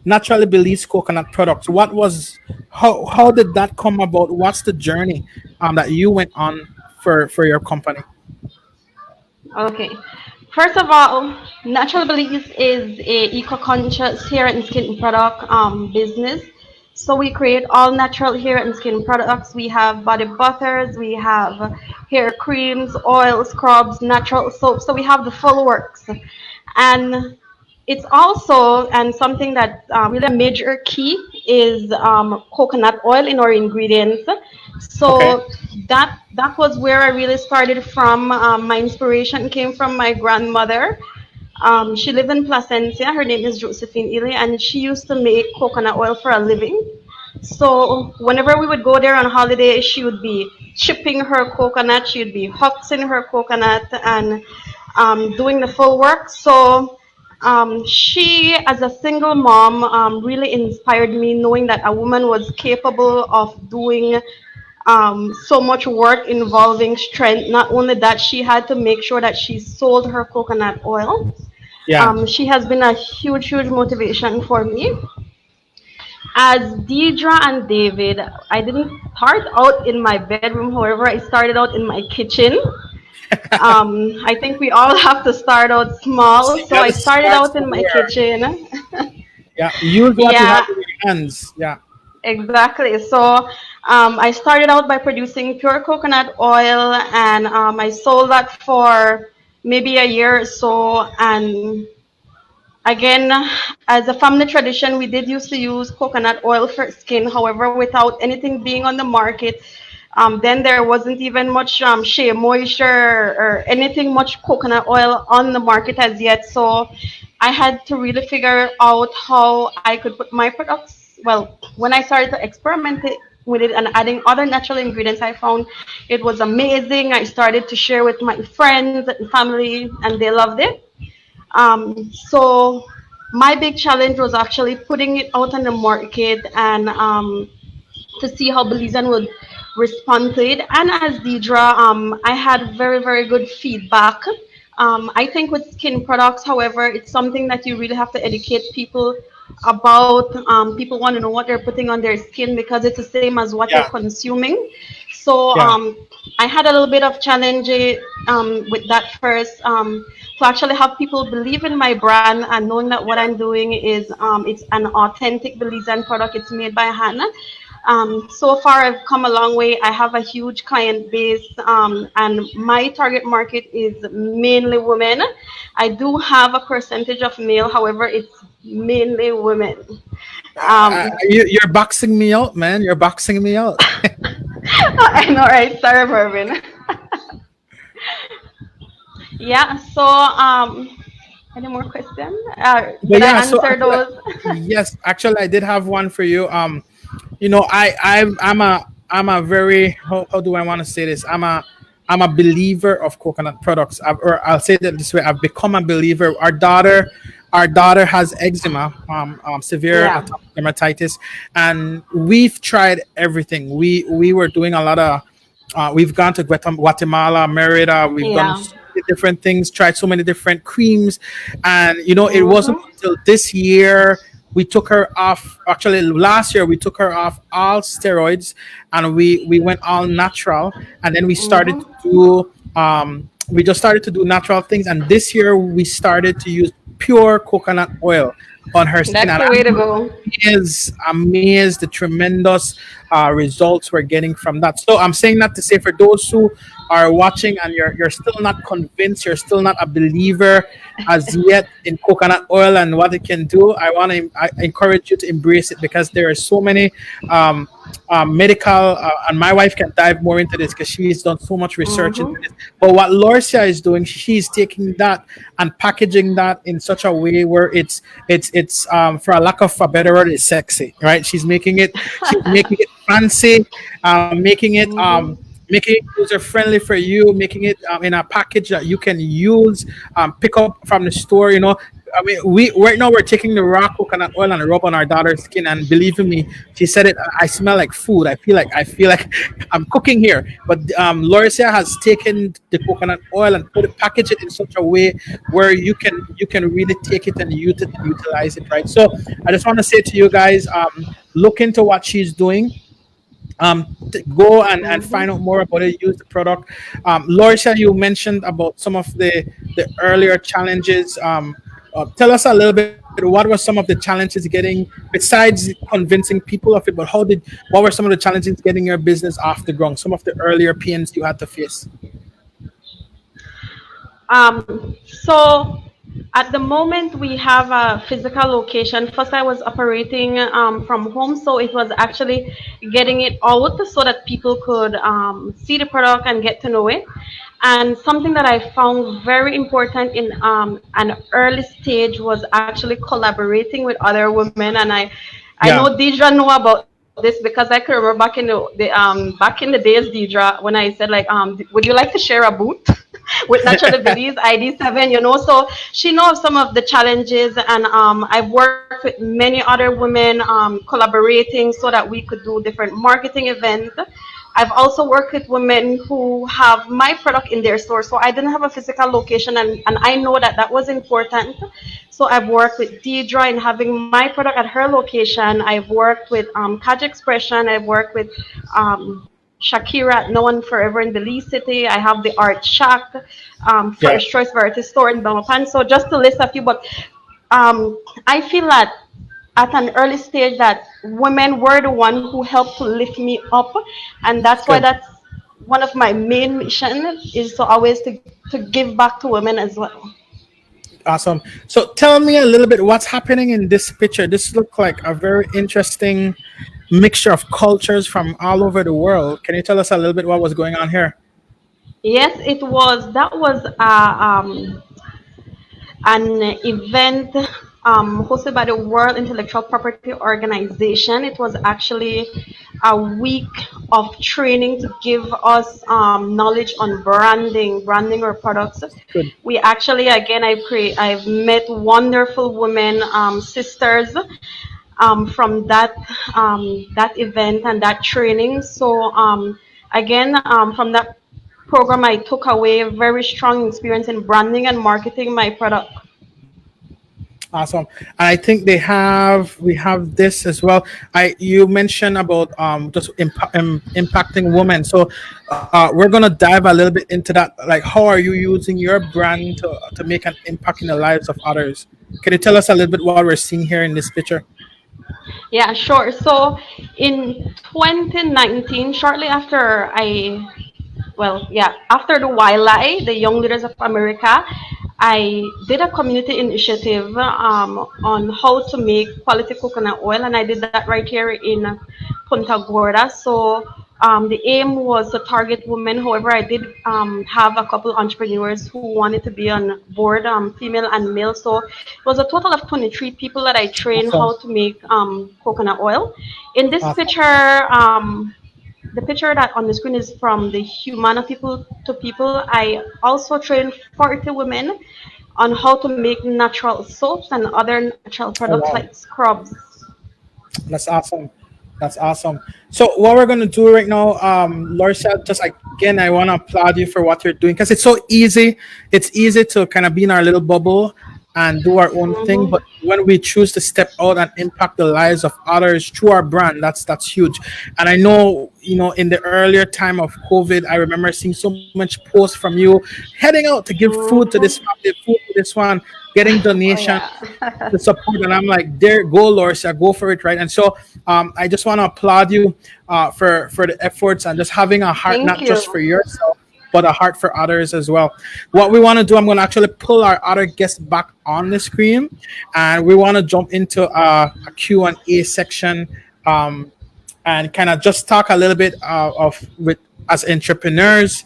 naturally Belize coconut products. How did that come about? What's the journey that you went on for your company? Okay. First of all, Natural Beliefs is a eco-conscious hair and skin product business. So we create all natural hair and skin products. We have body butters, we have hair creams, oil, scrubs, natural soap. So we have the full works. And it's also, and something that really a major key is coconut oil in our ingredients. Okay. So that was where I really started from. My inspiration came from my grandmother. She lived in Placencia. Her name is Josephine Ely, and she used to make coconut oil for a living. So whenever we would go there on holiday, she would be chipping her coconut, she would be huxing her coconut and doing the full work. So she, as a single mom, really inspired me, knowing that a woman was capable of doing so much work involving strength. Not only that, she had to make sure that she sold her coconut oil. Yeah. She has been a huge, huge motivation for me. As Deidra and David, I didn't start out in my bedroom. However, I started out in my kitchen. I think we all have to start out small. You So got I to started start out in my somewhere. kitchen. Yeah. Use what you have Yeah, in your hands. Yeah. exactly. So I started out by producing pure coconut oil, and I sold that for maybe a year or so. And again, as a family tradition, we did used to use coconut oil for skin. However, without anything being on the market, then there wasn't even much shea moisture or anything much coconut oil on the market as yet. So I had to really figure out how I could put my products. Well, when I started to experiment with it and adding other natural ingredients, I found it was amazing. I started to share with my friends and family, and they loved it. So my big challenge was actually putting it out on the market and to see how Belizean would respond to it. And as Deidra, I had very, very good feedback. I think with skin products, however, it's something that you really have to educate people about. People want to know what they're putting on their skin because it's the same as what they're Yeah. consuming. So Yeah. I had a little bit of challenge with that first, to actually have people believe in my brand and knowing that what I'm doing is it's an authentic Belizean product. It's made by hand. So far, I've come a long way. I have a huge client base, and my target market is mainly women. I do have a percentage of male, however, it's mainly women. You're boxing me out, man. You're boxing me out. I know, right? Sorry, Mervin. Yeah. So, any more questions? But Did I yeah, so answer actually, those? yes, actually, I did have one for you. I'm a very, how do I want to say this? I'm a believer of coconut products. Or I'll say that this way: I've become a believer. Our daughter has eczema, severe Yeah. atopic dermatitis, and we've tried everything. We were doing a lot of. We've gone to Guatemala, Merida. We've done Yeah. so many different things, tried so many different creams, and it wasn't Mm-hmm. until this year we took her off. Actually, last year we took her off all steroids, and we went all natural, and then we started Mm-hmm. to do. We just started to do natural things, and this year we started to use pure coconut oil on her skin, That's and the way to go. amazed the tremendous results we're getting from that. So I'm saying that to say, for those who are watching and you're still not convinced, you're still not a believer as yet in coconut oil and what it can do, I encourage you to embrace it, because there are so many medical, and my wife can dive more into this because she's done so much research into this. Mm-hmm. But what Lorcia is doing, she's taking that and packaging that in such a way where it's for a lack of a better word, it's sexy, right? She's making it fancy, Mm-hmm. making it user friendly for you, making it in a package that you can use, pick up from the store. I mean, we right now we're taking the raw coconut oil and rub on our daughter's skin, and believe me, she said it. I smell like food. I feel like I'm cooking here. But Lorcia has taken the coconut oil and package it in such a way where you can really take it and use it and utilize it, right? So I just want to say to you guys, look into what she's doing. Go and find out Mm-hmm. more about it. Use the product. Lorcia, you mentioned about some of the earlier challenges. Tell us a little bit. What were some of the challenges getting, besides convincing people of it? But what were some of the challenges getting your business off the ground? Some of the earlier pains you had to face. So at the moment we have a physical location. First, I was operating from home, so it was actually getting it out so that people could see the product and get to know it. And something that I found very important in an early stage was actually collaborating with other women. And I Yeah. know Deidra know about this. this because I can remember back in the days, Deidra, when I said like would you like to share a booth with Naturally Belize ID7, you know? So she knows some of the challenges, and I've worked with many other women collaborating so that we could do different marketing events. I've also worked with women who have my product in their store. So I didn't have a physical location, and I know that that was important. So I've worked with Deidra in having my product at her location. I've worked with Kaj Expression. I've worked with Shakira at No One Forever in Belize City. I have the Art Shack, Yeah. First Choice Variety Store in Belmopan. So just to list a few, but I feel that at an early stage that women were the one who helped to lift me up, and that's why Good. that's one of my main mission is to always to give back to women as well. Awesome. So tell me a little bit what's happening in this picture. This looks like a very interesting mixture of cultures from all over the world. Can you tell us a little bit what was going on here? Yes, it was. That was an event hosted by the World Intellectual Property Organization. It was actually a week of training to give us knowledge on branding our products. Good. We actually, again, I've met wonderful women, sisters, from that event and that training. So again, from that program, I took away a very strong experience in branding and marketing my product. Awesome. And I think we have this as well. You mentioned about just impacting women. So we're gonna dive a little bit into that. Like, how are you using your brand to make an impact in the lives of others? Can you tell us a little bit what we're seeing here in this picture? Yeah, sure. So in 2019, shortly after after the YLI, the Young Leaders of America, I did a community initiative on how to make quality coconut oil, and I did that right here in Punta Gorda. So the aim was to target women. However, I did have a couple entrepreneurs who wanted to be on board, female and male. So it was a total of 23 people that I trained Awesome. how to make coconut oil. In this Awesome. picture, the picture that on the screen is from the Humana People to People. I also trained 40 women on how to make natural soaps and other natural Oh products wow. like scrubs. That's awesome. That's awesome. So what we're gonna do right now, Lorcia, just again, I want to applaud you for what you're doing because it's so easy. It's easy to kind of be in our little bubble and do our own thing, Hmm. but when we choose to step out and impact the lives of others through our brand, that's huge. And I know, in the earlier time of COVID, I remember seeing so much posts from you heading out to give food to this Hmm. family, food to this one, getting Oh donation yeah. the support, and I'm like, there go, Lorcia, go for it, right? And so I just want to applaud you for the efforts and just having a heart Thank not just for you. yourself but a heart for others as well. What we want to do, I'm going to actually pull our other guests back on the screen, and we want to jump into a Q&A section, um, and kind of just talk a little bit of with as entrepreneurs,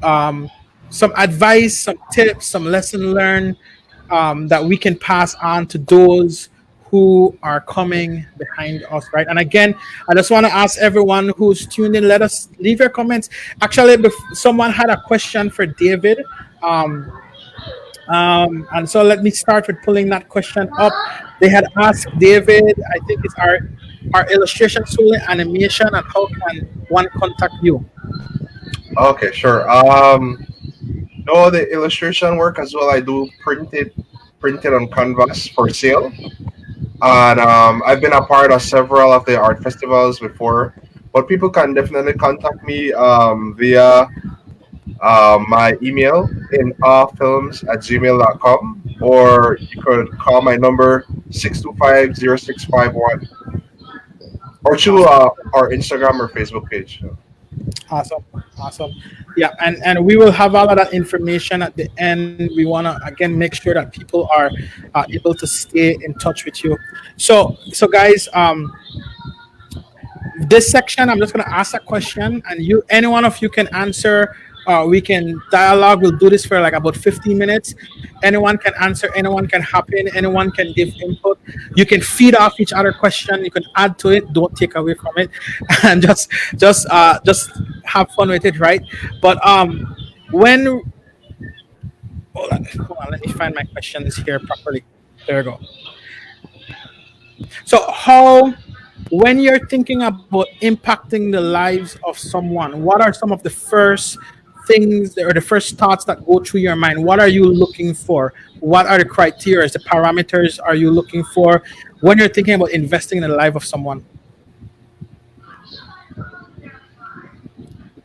um, some advice, some tips, some lesson learned, that we can pass on to those who are coming behind us, right? And again, I just want to ask everyone who's tuned in, let us leave your comments. Actually, someone had a question for David. Um, and so let me start with pulling that question up. They had asked David, I think it's our illustration tool animation, and how can one contact you? Okay, sure. No, the illustration work as well. I do printed on canvas for sale, and I've been a part of several of the art festivals before. But people can definitely contact me via my email in films@gmail.com, or you could call my number 625-0651, or through Awesome. our Instagram or Facebook page. Awesome, awesome. Yeah, and we will have all of that information at the end. We want to again make sure that people are able to stay in touch with you. So guys, this section, I'm just going to ask a question, and any one of you can answer We can dialogue. We'll do this for like about 15 minutes. Anyone can answer, anyone can hop in, anyone can give input. You can feed off each other question. You can add to it. Don't take away from it, and just have fun with it, right? But when hold on, let me find my questions here properly. There we go. So how when you're thinking about impacting the lives of someone, what are some of the first things or the first thoughts that go through your mind? What are you looking for? What are the criteria, the parameters are you looking for when you're thinking about investing in the life of someone?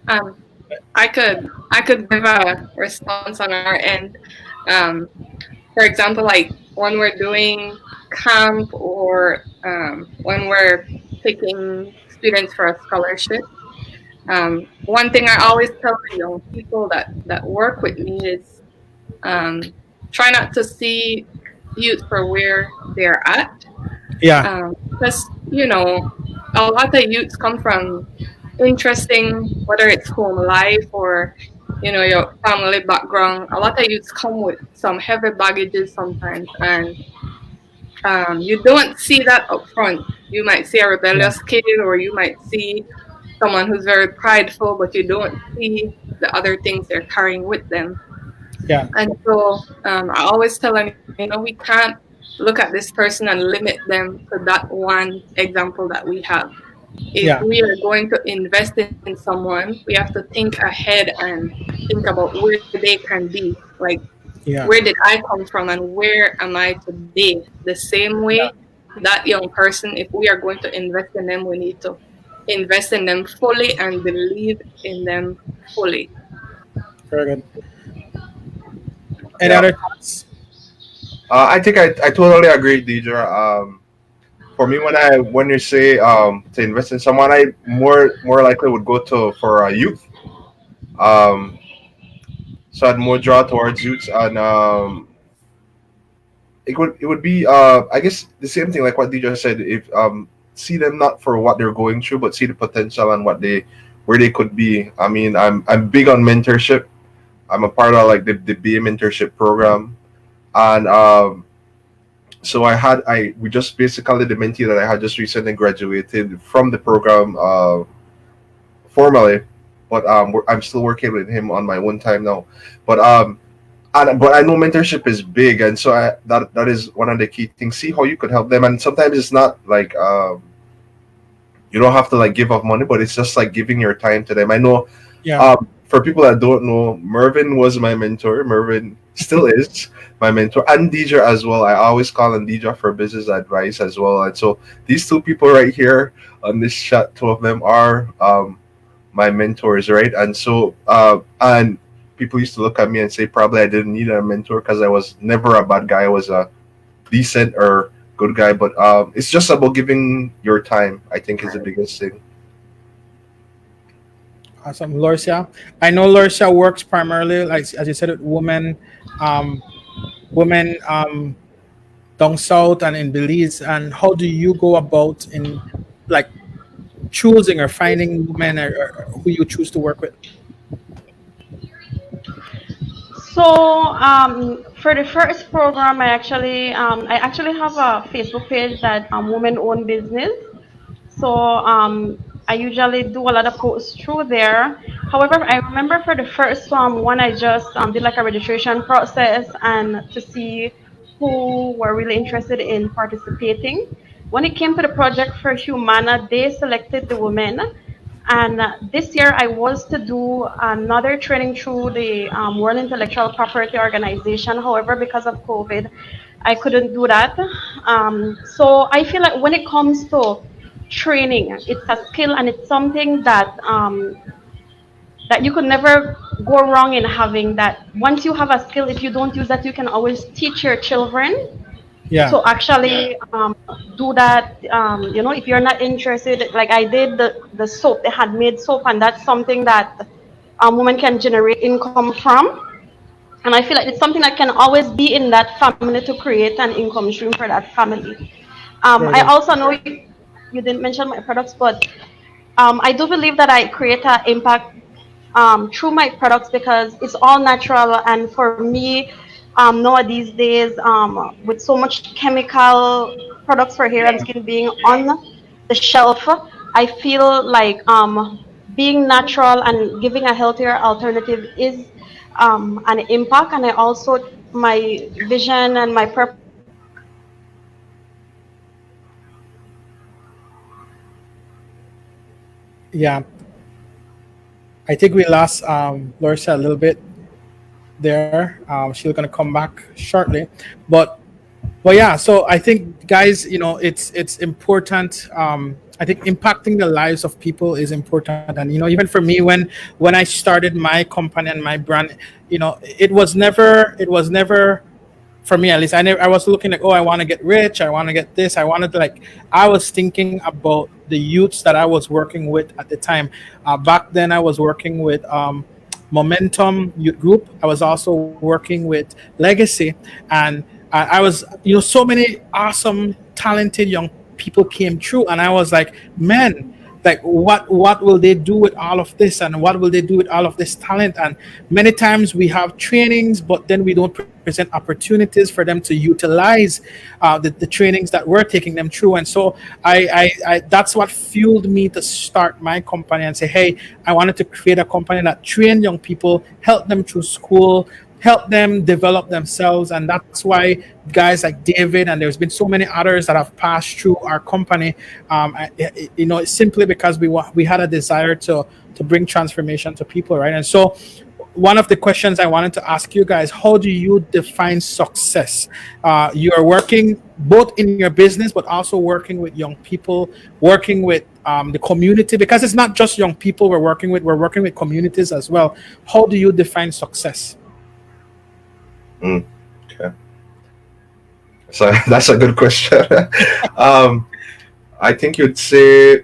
Um, I could give a response on our end. Um, for example, like when we're doing camp or when we're picking students for a scholarship. One thing I always tell the young people that work with me is um, try not to see youth for where they're at. Yeah, Because, a lot of youths come from interesting, whether it's home life or, your family background. A lot of youths come with some heavy baggages sometimes, and you don't see that up front. You might see a yeah, rebellious kid, or you might see someone who's very prideful, but you don't see the other things they're carrying with them. yeah, And so I always tell them, we can't look at this person and limit them to that one example that we have. If yeah, we are going to invest in someone, we have to think ahead and think about where they can be. Like, yeah, where did I come from and where am I today? The same yeah. way that young person, if we are going to invest in them, we need to invest in them fully and believe in them fully. Very good. Any Yeah. other thoughts? I think I totally agree, Deidra. For me, when you say to invest in someone, I more likely would go to for youth. Um, so I'd more draw towards youths, and it would be I guess the same thing like what Deidra said. If see them not for what they're going through, but see the potential and where they could be. I mean, I'm big on mentorship. I'm a part of like the BA mentorship program, and so I we just basically the mentee that I had just recently graduated from the program formally, but I'm still working with him on my own time now. But but I know mentorship is big, and so that is one of the key things. See how you could help them, and sometimes it's not like you don't have to like give up money, but it's just like giving your time to them. I know Yeah, for people that don't know, Mervin was my mentor. Mervin still is my mentor, and Deidra as well. I always call on Deidra for business advice as well. And so these two people right here on this chat, two of them are my mentors, right? And so and people used to look at me and say probably I didn't need a mentor because I was never a bad guy. I was a decent or good guy, but it's just about giving your time. I think is the biggest thing. awesome. Lorcia, I know Lorcia works primarily, like as you said, with um, women down south and in Belize. And how do you go about in like choosing or finding women or who you choose to work with? So for the first program, I actually have a Facebook page that women own business. So I usually do a lot of posts through there. However, I remember for the first one, I just did like a registration process and to see who were really interested in participating. When it came to the project for Humana, they selected the women. And this year, I was to do another training through the World Intellectual Property Organization. However, because of COVID, I couldn't do that. So I feel like when it comes to training, it's a skill and it's something that you could never go wrong in having. That once you have a skill, if you don't use that, you can always teach your children Yeah, to actually do that. If you're not interested, like I did the soap, they had made soap, and that's something that women can generate income from. And I feel like it's something that can always be in that family to create an income stream for that family. very I good. also know you didn't mention my products, but I do believe that I create an impact through my products because it's all natural. And for me, nowadays days, with so much chemical products for hair and skin being on the shelf, I feel like being natural and giving a healthier alternative is an impact. And I also, my vision and my purpose is to make sure that Yeah, I think we lost Lorcia a little bit there. She's gonna come back shortly, but yeah. So I think, guys, it's important. I think impacting the lives of people is important, and even for me, when I started my company and my brand, it was never for me, at least. I was looking like, oh, I want to get rich, I want to get this, I wanted to, like, I was thinking about the youths that I was working with at the time. Back then I was working with Momentum Youth Group. I was also working with Legacy, and I was, so many awesome, talented young people came through, and I was like, man, like, what will they do with all of this, and what will they do with all of this talent? And many times we have trainings, but then we don't present opportunities for them to utilize the trainings that we're taking them through. And so that's what fueled me to start my company and say, hey, I wanted to create a company that train young people, help them through school, help them develop themselves. And that's why guys like David, and there's been so many others that have passed through our company, it's simply because we had a desire to bring transformation to people, right? And so one of the questions I wanted to ask you guys: how do you define success? You are working both in your business, but also working with young people, working with the community, because it's not just young people we're working with communities as well. How do you define success? Mm, okay. So that's a good question. um, I think you'd say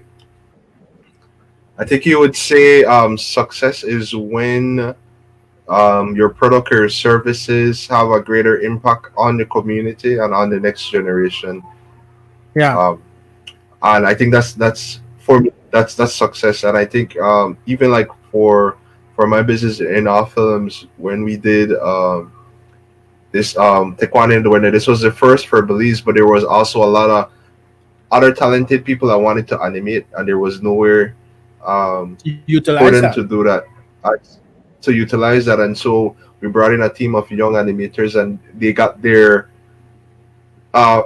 success is when your product or services have a greater impact on the community and on the next generation. Yeah. Um, and I think that's for me, that's success. And I think even like for my business in our films, when we did this taekwondo in the winter, this was the first for Belize, but there was also a lot of other talented people that wanted to animate, and there was nowhere for Utilize them that. to do that, uh, to utilize that. And so we brought in a team of young animators, and they got their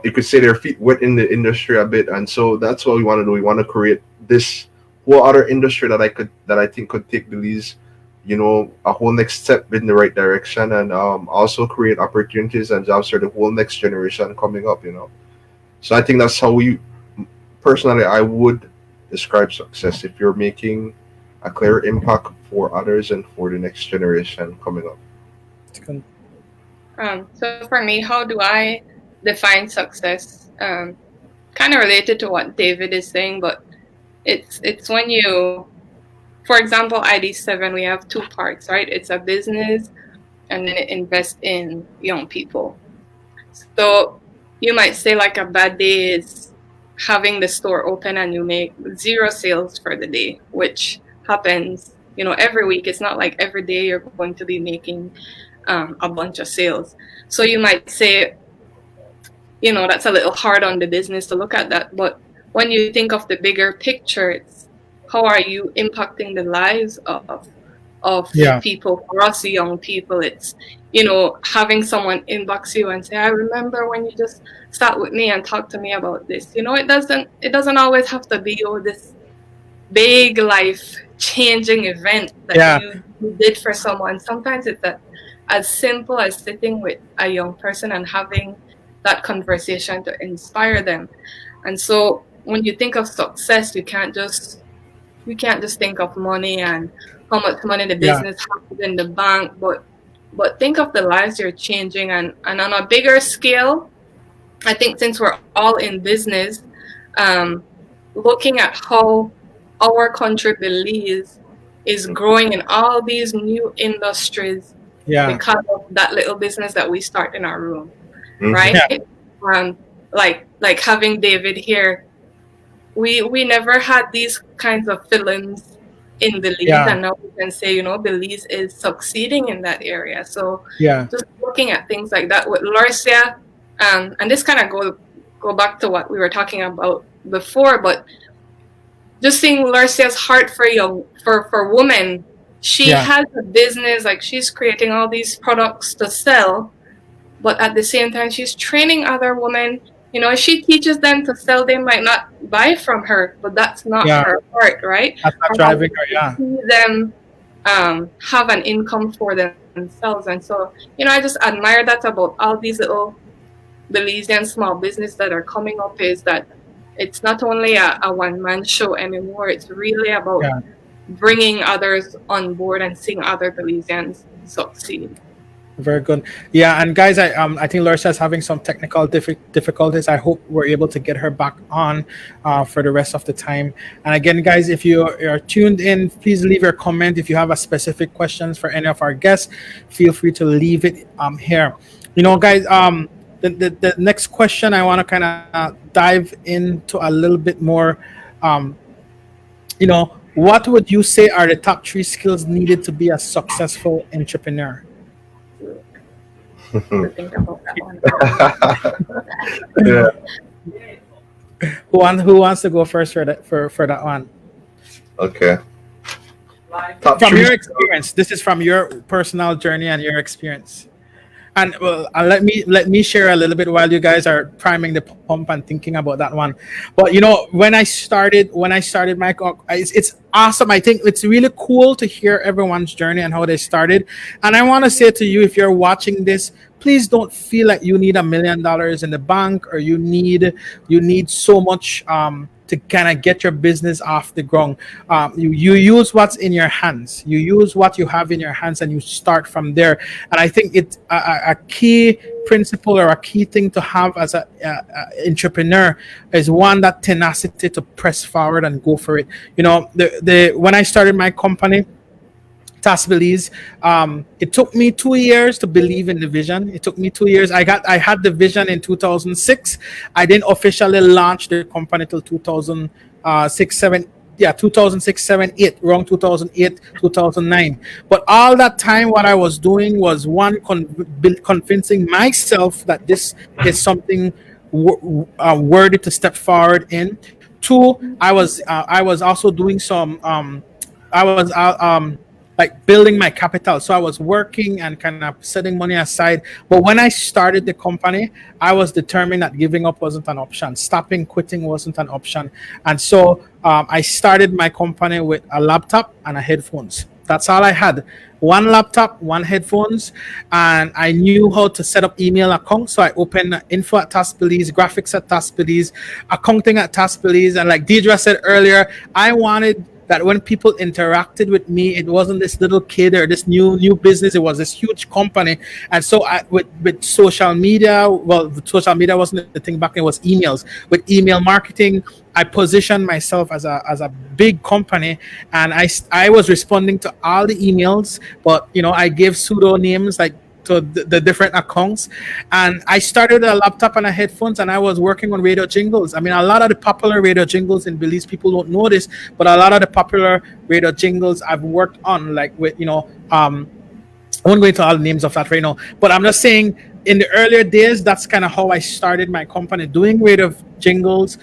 you could say their feet wet in the industry a bit. And so that's what we want to do. We want to create this whole other industry that I think could take Belize, a whole next step in the right direction, and also create opportunities and jobs for the whole next generation coming up. So I think that's how we personally I would describe success, if you're making a clear impact for others and for the next generation coming up. So for me, how do I define success? Kind of related to what David is saying, but it's when you, for example, ID7, we have two parts, right? It's a business, and then it invests in young people. So you might say like a bad day is having the store open and you make zero sales for the day, which happens, every week. It's not like every day you're going to be making a bunch of sales. So you might say, that's a little hard on the business to look at that. But when you think of the bigger picture, it's how are you impacting the lives of Yeah. people? For us young people, it's having someone inbox you and say, I remember when you just sat with me and talked to me about this. It doesn't always have to be this big life changing event that Yeah. you did for someone. Sometimes it's as simple as sitting with a young person and having that conversation to inspire them. And so when you think of success, you can't just think of money and how much money the Yeah. business has in the bank, but think of the lives you're changing. And on a bigger scale, I think since we're all in business, um, looking at how our country believes is growing in all these new industries Yeah. because of that little business that we start in our room, Hmm. right? Yeah. Like having David here, we never had these kinds of films in Belize, Yeah. and now we can say, Belize is succeeding in that area. So Yeah. just looking at things like that with Lorcia, and this kind of go back to what we were talking about before, but just seeing Lorcia's heart for women. She Yeah. has a business, like she's creating all these products to sell, but at the same time she's training other women. She teaches them to sell. They might not buy from her, but that's not Yeah. her heart, right? That's not Her heart driving is her. to Yeah. see them have an income for themselves. And so, I just admire that about all these little Belizean small business that are coming up, is that it's not only a one-man show anymore. It's really about Yeah. bringing others on board and seeing other Belizeans succeed. Very good. Yeah, and guys, I think Larissa is having some technical difficulties. I hope we're able to get her back on for the rest of the time. And again, guys, if you are tuned in, please leave your comment. If you have a specific questions for any of our guests, feel free to leave it here. Guys, the next question I want to kind of dive into a little bit more. Um, what would you say are the top 3 skills needed to be a successful entrepreneur? To think about that one. Yeah. Who wants to go first for that one? Okay. Top From three. your experience, this is from your personal journey and your experience. And well, let me share a little bit while you guys are priming the pump and thinking about that one. But when I started my it's awesome. I think it's really cool to hear everyone's journey and how they started. And I want to say to you, if you're watching this, please don't feel like you need $1 million in the bank, or you need so much to kind of get your business off the ground. You use what's in your hands. You use what you have in your hands, and you start from there. And I think it's a key principle, or a key thing to have as a entrepreneur, is one, that tenacity to press forward and go for it. The when I started my company, Task Belize. It took me 2 years to believe in the vision. It took me 2 years. I had the vision in 2006. I didn't officially launch the company till 2006, 7. Yeah, 2006, 7, 8, wrong, 2008, 2009. But all that time, what I was doing was, one, convincing myself that this is something worthy to step forward in. Two, I was also doing some I was like building my capital. So I was working and kind of setting money aside. But when I started the company, I was determined that giving up wasn't an option. Stopping, quitting wasn't an option. And so I started my company with a laptop and a headphones. That's all I had. One laptop, one headphones, and I knew how to set up email accounts. So I opened info at Task Belize, graphics at Task Belize, accounting at Task Belize. And like Deidra said earlier, I wanted that when people interacted with me, it wasn't this little kid or this new business. It was this huge company. And so with social media, well, social media wasn't the thing back then. It was emails. With email marketing, I positioned myself as a big company, and I was responding to all the emails, but I gave pseudonyms, like, to the different accounts. And I started a laptop and a headphones, and I was working on radio jingles. I mean, a lot of the popular radio jingles in Belize, people don't know this, but a lot of the popular radio jingles I've worked on, like with I won't go into all the names of that right now, but I'm just saying, in the earlier days, that's kind of how I started my company, doing radio jingles,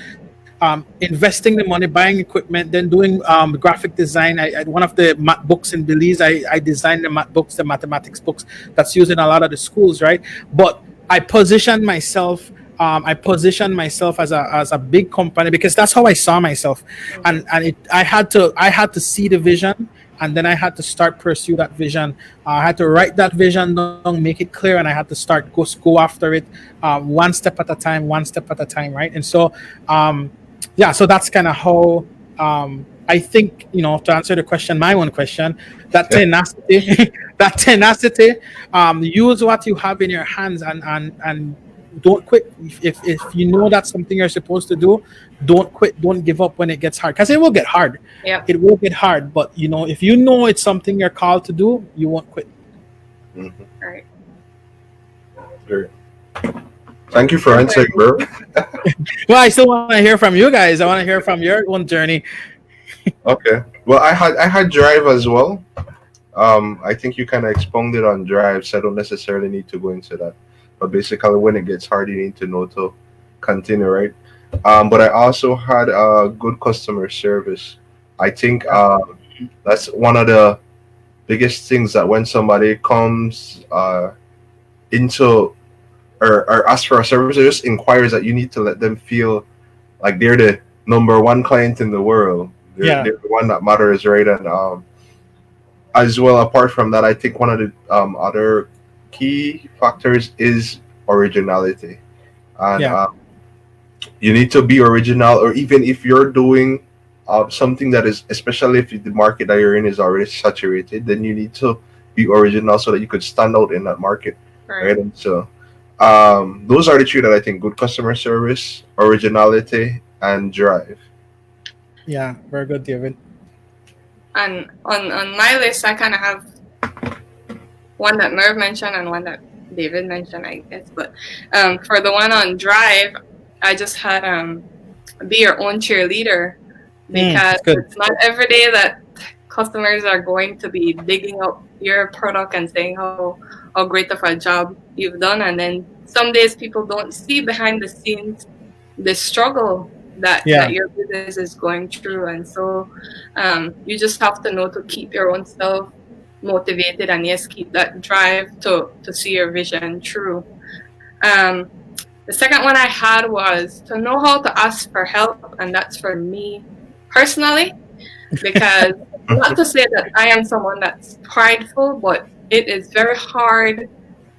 investing the money, buying equipment, then doing graphic design. One of the math books in Belize, I designed the math books, the mathematics books that's used in a lot of the schools, right? But I positioned myself. As a big company, because that's how I saw myself, and I had to see the vision, and then I had to start pursue that vision. I had to write that vision down, make it clear, and I had to start go after it, one step at a time, right? And so, yeah, so that's kind of how, I think, to answer the question, my own question, that tenacity, use what you have in your hands, and don't quit. If you know that's something you're supposed to do, don't quit. Don't give up when it gets hard, because it will get hard. Yeah. It will get hard, but if you know it's something you're called to do, you won't quit. Mm-hmm. All right. Great. Thank you for answering, bro. Well, I still want to hear from you guys. I want to hear from your own journey. Okay. Well, I had Drive as well. I think you kind of expounded on Drive, so I don't necessarily need to go into that. But basically, when it gets hard, you need to know to continue, right? But I also had good customer service. I think that's one of the biggest things that when somebody comes into or asks for a service or just inquires, that you need to let them feel like they're the number one client in the world. Yeah. They're the one that matters, right? And as well, apart from that, I think one of the other key factors is originality. And Yeah. you need to be original, or even if you're doing something that is, especially if the market that you're in is already saturated, then you need to be original so that you could stand out in that market, right? Right. And so those are the three that I think: good customer service, originality, and drive. Yeah. Very good, David. And on my list, I kind of have one that Merv mentioned and one that David mentioned, I guess. But for the one on Drive, I just had be your own cheerleader, because That's good. it's not every day that customers are going to be digging up your product and saying how great of a job you've done, and then some days people don't see behind the scenes the struggle that Yeah. your business is going through. And so you just have to know to keep your own self motivated, and yes, keep that drive to see your vision through. um, the second one I had was to know how to ask for help, and that's for me personally, because not to say that I am someone that's prideful, but it is very hard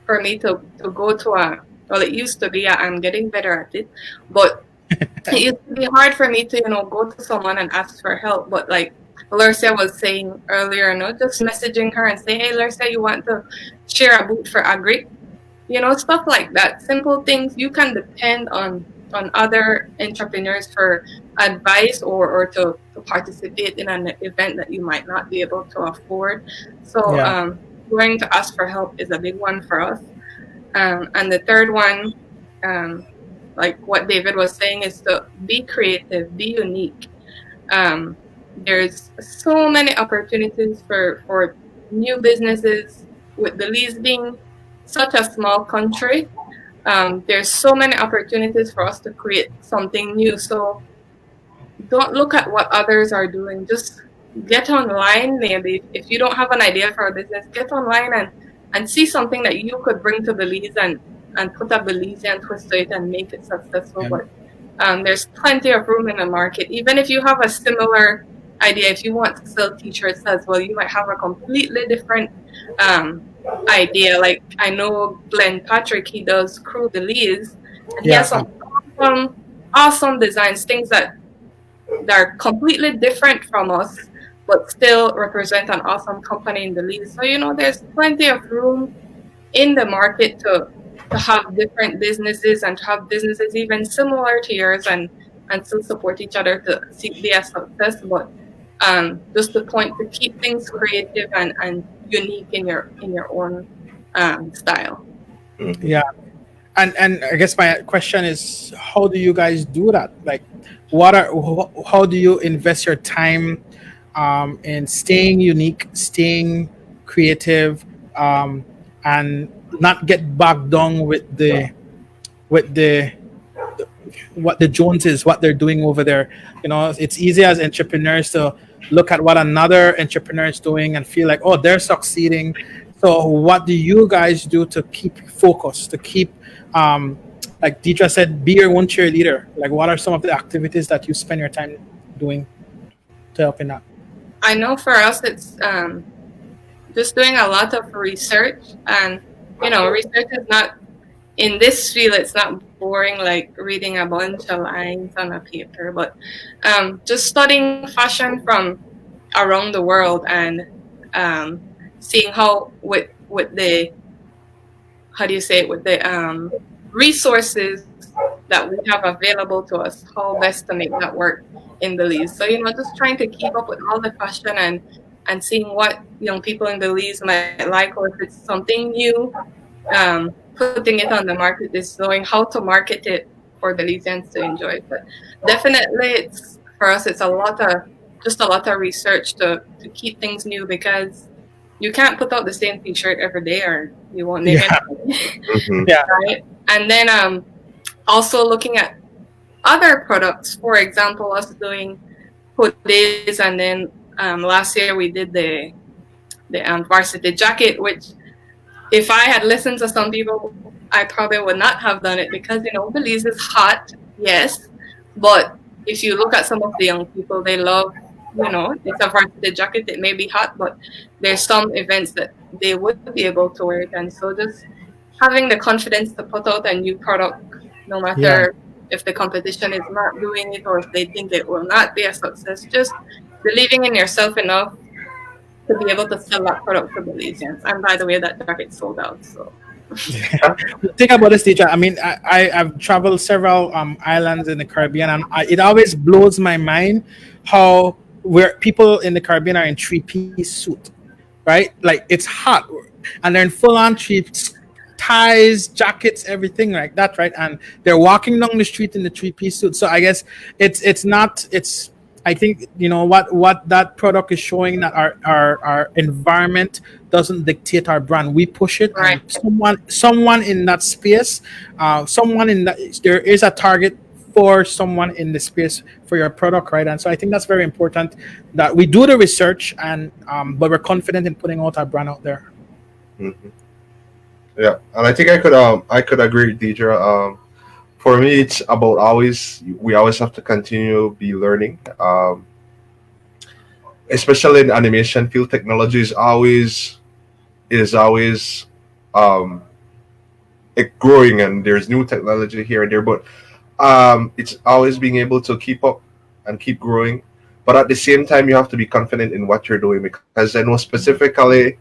for me to go to a, well, it used to be, I'm getting better at it, but it used to be hard for me to, go to someone and ask for help. But like Lorcia was saying earlier, just messaging her and say, hey, Lorcia, you want to share a boot for agri? Stuff like that. Simple things. You can depend on other entrepreneurs for advice, or to participate in an event that you might not be able to afford. So Yeah. learning to ask for help is a big one for us. And the third one, um, like what David was saying, is to be creative, be unique. Um, there's so many opportunities for new businesses, with Belize being such a small country. There's so many opportunities for us to create something new. So don't look at what others are doing. Just get online. Maybe if you don't have an idea for a business, get online and see something that you could bring to Belize, and put a Belizean twist to it and make it successful. Yeah. But there's plenty of room in the market. Even if you have a similar idea, if you want to sell t-shirts as well, you might have a completely different um, idea. Like I know Glenn Patrick, he does Crew Belize, and he has Yeah. some awesome, awesome designs, things that are completely different from us, but still represent an awesome company in the lead. So there's plenty of room in the market to have different businesses, and to have businesses even similar to yours, and still support each other to see their success. But just the point to keep things creative and unique in your own style. Mhm. Yeah. And I guess my question is, how do you guys do that? Like, how do you invest your time in staying unique, staying creative, um, and not get bogged down with the what the Joneses, what they're doing over there. It's easy as entrepreneurs to look at what another entrepreneur is doing and feel like, oh, they're succeeding. So what do you guys do to keep focused, to keep, like Deidra said, be your own cheerleader? Like, what are some of the activities that you spend your time doing to help in that? I know for us, it's just doing a lot of research. And research is not, in this field, it's not boring like reading a bunch of lines on a paper, but just studying fashion from around the world, and seeing how, with the, how do you say it, with the resources that we have available to us, how best to make that work in Belize. So just trying to keep up with all the fashion, and seeing what young people in Belize might like, or if it's something new, putting it on the market, is knowing how to market it for Belizeans to enjoy. But definitely, it's for us, it's a lot of just a lot of research to keep things new, because you can't put out the same t-shirt every day or you won't make Yeah. any money. Mm-hmm. Yeah. Right? And then also looking at other products. For example, us doing hoodies, and then last year we did the varsity jacket, which if I had listened to some people, I probably would not have done it, because Belize is hot, yes, but if you look at some of the young people, they love, it's a varsity jacket. It may be hot, but there's some events that they would be able to wear it, and so just having the confidence to put out a new product, no Yeah. matter if the competition is not doing it or if they think it will not be a success, just believing in yourself enough to be able to sell that product to Belizeans. And by the way, that jacket sold out. So Think about this, teacher. I mean, I've traveled several islands in the Caribbean, and it always blows my mind how where people in the Caribbean are in three-piece suit, right? Like it's hot, and they're in full-on ties, jackets, everything like that, right? And they're walking down the street in the three-piece suit. So I guess it's not it's. I think what that product is showing, that our environment doesn't dictate our brand. We push it, right, and someone in that space, someone in that, there is a target for someone in the space for your product, right? And so I think that's very important, that we do the research, and but we're confident in putting out our brand out there. Mm-hmm. Yeah, and I think I could agree with Deidra. For me, it's about we always have to continue be learning. Especially in animation field, technology is always um, growing, and there's new technology here and there. But it's always being able to keep up and keep growing. But at the same time, you have to be confident in what you're doing, because I know specifically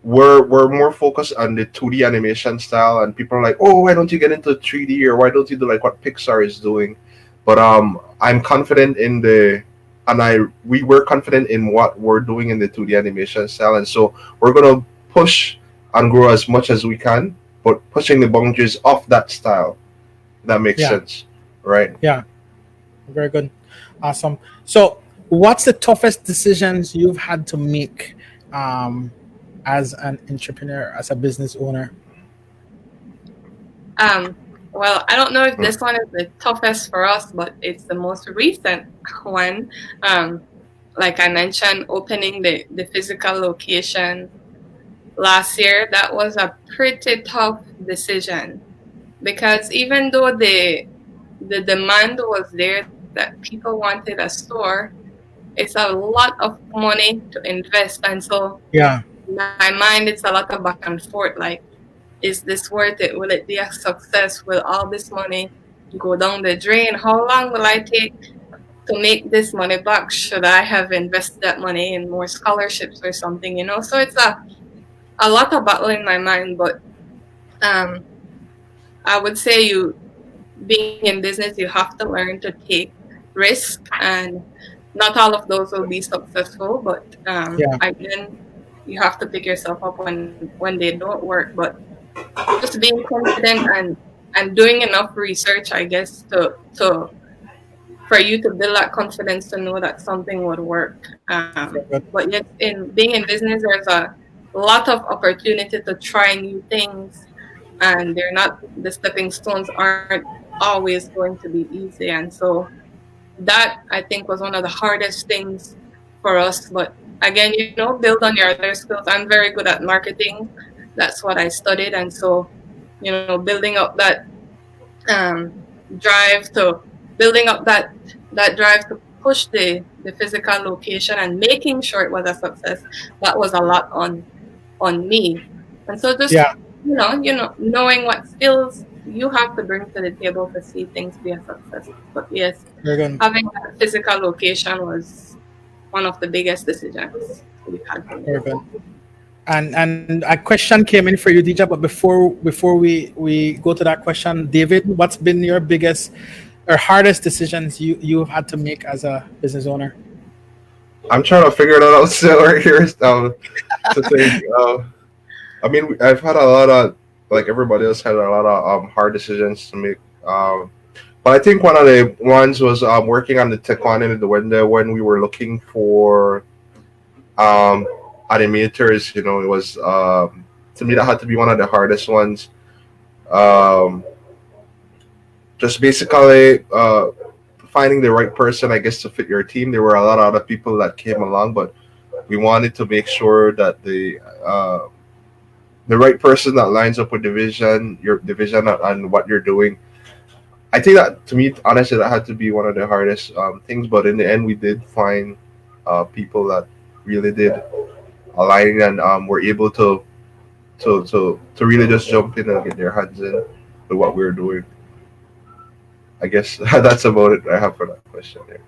we're more focused on the 2D animation style, and people are like, oh, why don't you get into 3D, or why don't you do like what Pixar is doing? But I'm confident in the and I we were confident in what we're doing in the 2D animation style, and so we're gonna push and grow as much as we can, but pushing the boundaries of that style. That makes Yeah, sense, right? yeah, very good, awesome. So, what's the toughest decisions you've had to make um, as an entrepreneur, as a business owner? um, well, I don't know if Mm. this one is the toughest for us, but it's the most recent one. Um, like I mentioned, opening the physical location last year, that was a pretty tough decision, because even though the demand was there that people wanted a store, it's a lot of money to invest. And so Yeah, in my mind, it's a lot of back and forth. Like, is this worth it? Will it be a success? Will all this money go down the drain? How long will I take to make this money back? Should I have invested that money in more scholarships or something? So it's a lot of battle in my mind, but um, I would say being in business, you have to learn to take risk, and not all of those will be successful. But yeah, again, you have to pick yourself up when they don't work. But just being confident and doing enough research, I guess, to for you to build that confidence to know that something would work. very good. But yes, in being in business, there's a lot of opportunity to try new things, and the stepping stones aren't always going to be easy. And so that, I think, was one of the hardest things for us. But again, build on your other skills. I'm very good at marketing. That's what I studied. And so, building up that um, drive to building up that drive to push the physical location and making sure it was a success, that was a lot on me. And so just Yeah, knowing what skills you have to bring to the table to see things be a success. But yes, very good. having that physical location was one of the biggest decisions we had to make. Very good. And a question came in for you, Dija. But before we go to that question, David, what's been your biggest or hardest decisions you've had to make as a business owner? I'm trying to figure that out still right here. To think. I mean, I've had a lot of, like everybody else, had a lot of hard decisions to make. But I think one of the ones was working on the Tequan in the window when we were looking for um, animators. You know, it was to me that had to be one of the hardest ones. Um, just basically finding the right person, I guess, to fit your team. There were a lot of other people that came along, but we wanted to make sure that the right person that lines up with the vision, your division, and what you're doing. I think that to me, honestly, that had to be one of the hardest things. But in the end, we did find people that really did align and were able to really just jump in and get their hands in with what we were doing. I guess that's about it I have for that question there.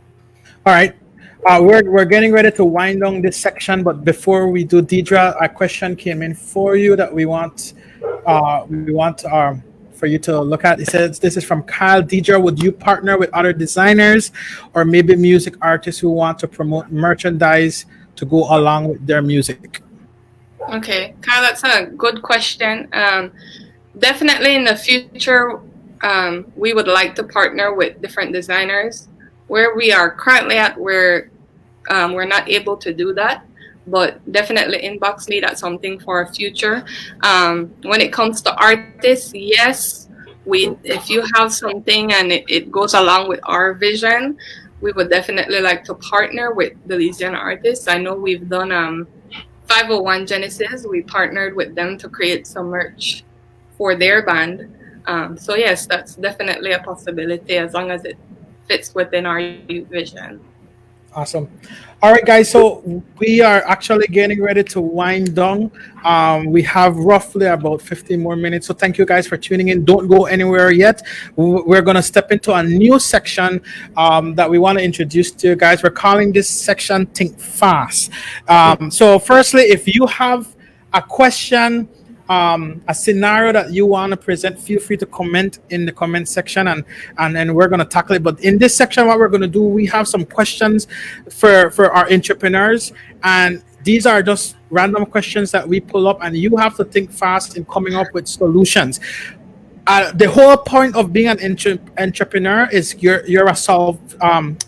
All right. We're getting ready to wind down this section, but before we do, Deidra, a question came in for you that we want for you to look at. It says this is from Kyle. Deidra, would you partner with other designers or maybe music artists who want to promote merchandise to go along with their music? Okay, Kyle, that's a good question. Definitely in the future, we would like to partner with different designers. Where we are currently at, we're not able to do that, but definitely inbox me. That's something for our future. When it comes to artists, yes, if you have something and it goes along with our vision, we would definitely like to partner with Belizean artists. I know we've done 501 Genesis. We partnered with them to create some merch for their band. So yes, that's definitely a possibility as long as it fits within our vision. Awesome. All right, guys. So we are actually getting ready to wind down. We have roughly about 15 more minutes. So thank you guys for tuning in. Don't go anywhere yet. We're going to step into a new section that we want to introduce to you guys. We're calling this section Think Fast. So firstly, if you have a question, a scenario that you want to present, feel free to comment in the comment section, and we're going to tackle it. But in this section, what we're going to do, we have some questions for our entrepreneurs, and these are just random questions that we pull up, and you have to think fast in coming up with solutions. The whole point of being an entrepreneur is you're a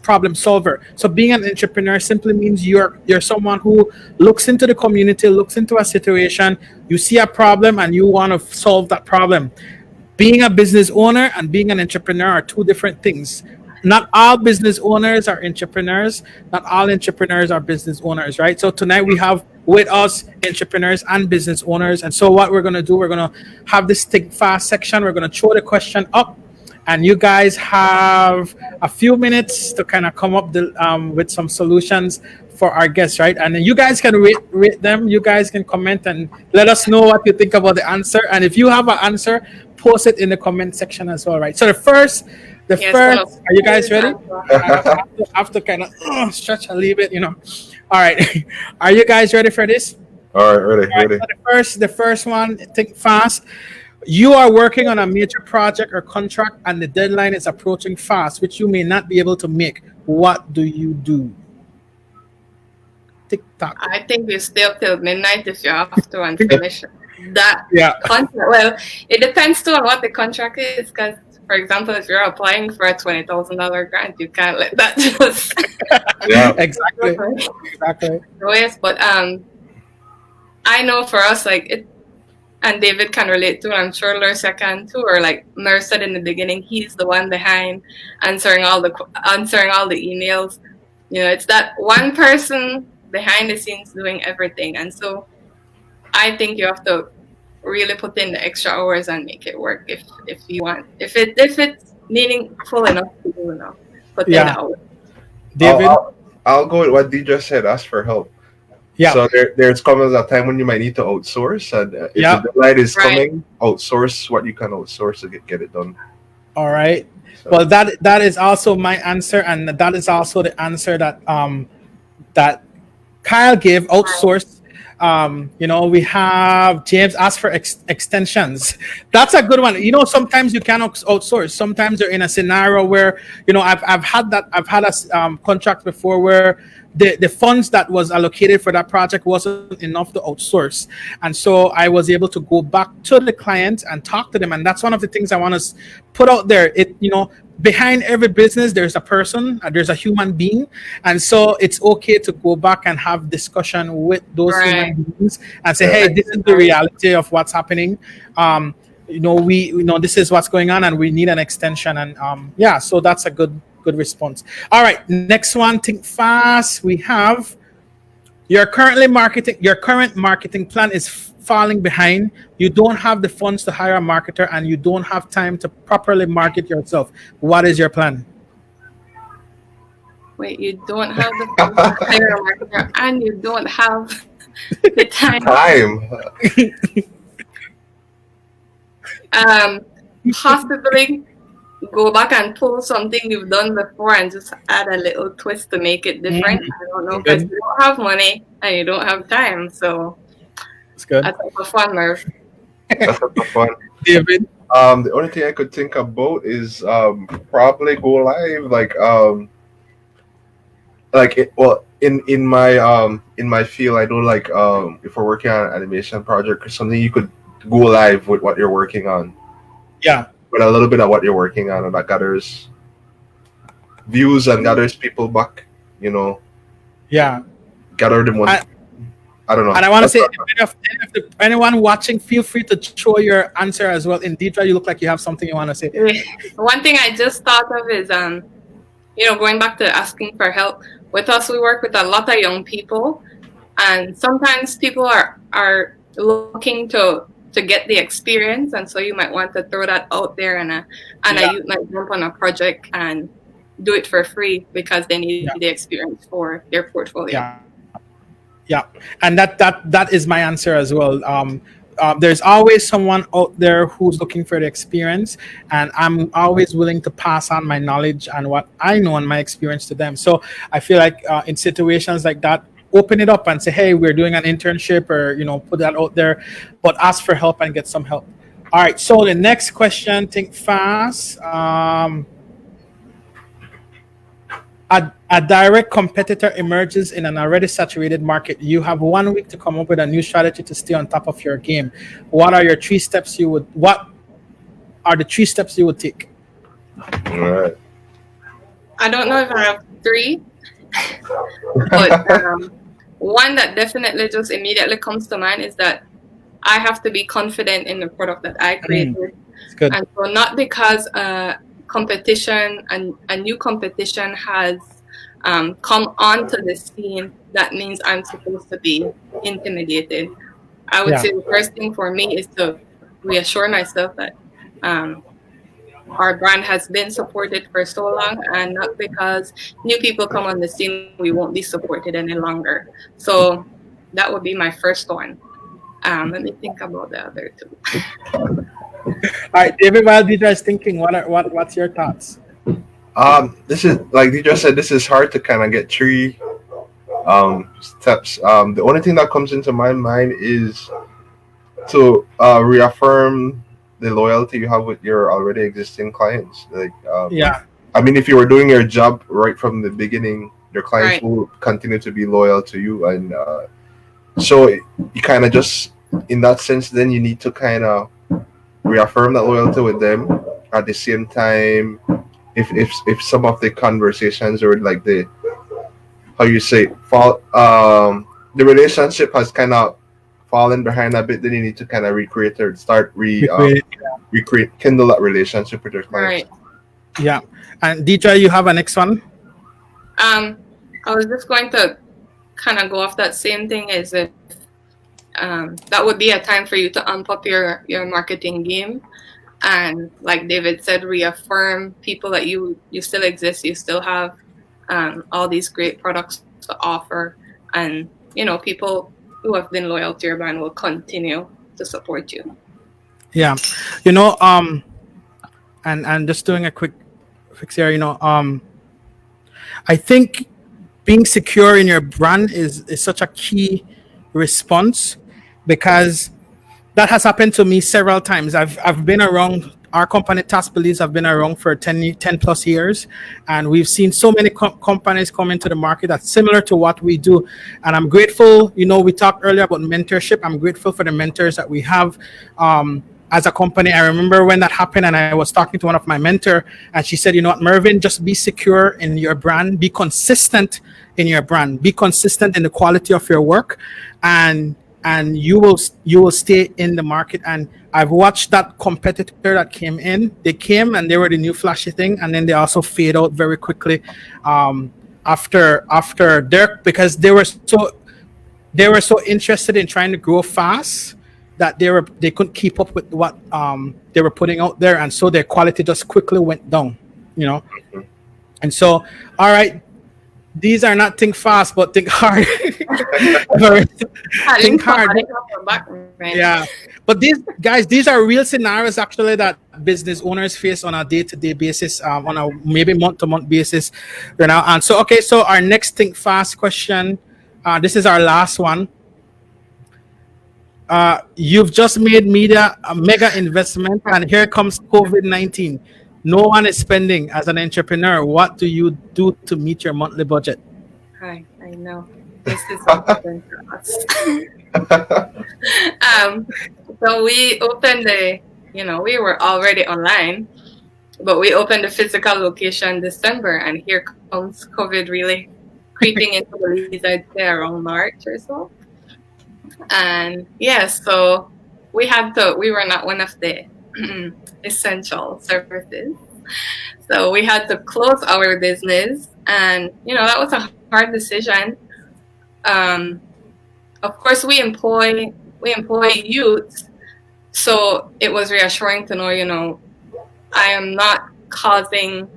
problem solver. So being an entrepreneur simply means you're someone who looks into the community, looks into a situation, you see a problem, and you want to solve that problem. Being a business owner and being an entrepreneur are two different things. Not all business owners are entrepreneurs. Not all entrepreneurs are business owners, right? So tonight we have with us entrepreneurs and business owners. And so what we're going to do, we're going to have this Think Fast section. We're going to throw the question up, and you guys have a few minutes to kind of come up with some solutions for our guests, right? And then you guys can rate them. You guys can comment and let us know what you think about the answer. And if you have an answer, post it in the comment section as well, right? So are you guys ready? I have to kind of stretch a little bit, All right. Are you guys ready for this? All right, ready. So the first one, think fast. You are working on a major project or contract and the deadline is approaching fast, which you may not be able to make. What do you do? Tick tock. I think you stay up till midnight if you have to and finish that contract. Well, it depends too on what the contract is, because for example, if you're applying for a $20,000 grant, you can't let that just exactly. So yes, but I know for us, like it, and David can relate to, I'm sure Lorcia can too, or like Mer said in the beginning, he's the one behind answering all the emails. It's that one person behind the scenes doing everything, and so I think you have to really put in the extra hours and make it work if you want. If it's meaningful enough to do enough, put in the hours. David, I'll go with what Deidra said. Ask for help. Yeah. So there's comes a time when you might need to outsource, and if the deadline is coming, outsource what you can outsource to get it done. All right. So. Well, that is also my answer, and that is also the answer that that Kyle gave. Outsource. We have James ask for extensions. That's a good one. Sometimes you cannot outsource. Sometimes you're in a scenario where, I've had a contract before where, the funds that was allocated for that project wasn't enough to outsource, and so I was able to go back to the client and talk to them. And that's one of the things I want to put out there. It, behind every business there's a person, there's a human being, and so it's okay to go back and have discussion with those Right. human beings and say, hey, Right. this is the reality of what's happening. This is what's going on, and we need an extension. And yeah, so that's a good response. All right, next one, think fast. We have your current marketing plan is falling behind. You don't have the funds to hire a marketer, and you don't have time to properly market yourself. What is your plan? Wait, you don't have the funds to hire a marketer and you don't have the time. Time. Possibly go back and pull something you've done before and just add a little twist to make it different. I don't know, because you don't have money and you don't have time. So It's good. that's a fun, Merv. That's a tough one. David? The only thing I could think about is probably go live, in my field. I know, if we're working on an animation project or something, you could go live with what you're working on, Yeah. with a little bit of what you're working on, and that gathers views and gathers people back. Yeah. Gather them one. I don't know. And I want to say, anyone watching, feel free to show your answer as well. In Deidra, you look like you have something you want to say. One thing I just thought of is, going back to asking for help. With us, we work with a lot of young people, and sometimes people are looking to get the experience, and so you might want to throw that out there, and a youth might jump on a project and do it for free because they need the experience for their portfolio. Yeah, and that is my answer as well. There's always someone out there who's looking for the experience, and I'm always willing to pass on my knowledge and what I know and my experience to them. So I feel like in situations like that, open it up and say, hey, we're doing an internship, or put that out there, but ask for help and get some help. All right, so the next question, think fast. A direct competitor emerges in an already saturated market. You have 1 week to come up with a new strategy to stay on top of your game. What are the 3 steps you would take? All right. I don't know if I have 3, but one that definitely just immediately comes to mind is that I have to be confident in the product that I created. It's good. And so not because competition and a new competition has come onto the scene, that means I'm supposed to be intimidated. I would say the first thing for me is to reassure myself that our brand has been supported for so long, and not because new people come on the scene, we won't be supported any longer. So that would be my first one. Let me think about the other 2. All right, David, while Deidra is thinking, what's your thoughts? This is, like Deidra said, this is hard to kind of get 3 steps. The only thing that comes into my mind is to reaffirm the loyalty you have with your already existing clients. I mean, if you were doing your job right from the beginning, your clients will continue to be loyal to you, and so you kind of just, in that sense, then you need to kind of reaffirm that loyalty with them. At the same time, if some of the conversations, or like the, how you say, the relationship has kind of fallen behind a bit, then you need to kind of recreate or kindle that relationship with your clients. Right. Yeah. And Deidra, you have a next one? I was just going to kind of go off that same thing, as if that would be a time for you to amp up your marketing game, and like David said, reaffirm people that you still exist, you still have all these great products to offer, and people who have been loyal to your brand will continue to support you. Yeah, and just doing a quick fix here, I think being secure in your brand is such a key response, because that has happened to me several times. I've been around our company, Task Belize, have been around for 10 plus years, and we've seen so many companies come into the market that's similar to what we do. And I'm grateful. We talked earlier about mentorship. I'm grateful for the mentors that we have. As a company, I remember when that happened, and I was talking to one of my mentor, and she said, what, Mervin, just be secure in your brand, be consistent in your brand, be consistent in the quality of your work, and you will stay in the market. And I've watched that competitor that came in. They came and they were the new flashy thing, and then they also fade out very quickly after their, because they were so interested in trying to grow fast that they couldn't keep up with what they were putting out there, and so their quality just quickly went down. And so, all right, these are not think fast, but think hard. Think hard. Yeah, but these are real scenarios actually that business owners face on a day-to-day basis, on a maybe month-to-month basis, And so, okay, so our next think fast question. This is our last one. You've just made media a mega investment, and here comes COVID-19. No one is spending. As an entrepreneur, what do you do to meet your monthly budget? Hi, I know this is important for us. So we opened we were already online, but we opened a physical location December, and here comes COVID really creeping into Belize, I'd say around March or so. And so we were not one of the essential services. So we had to close our business, and that was a hard decision. Of course, we employ youth, so it was reassuring to know, I am not causing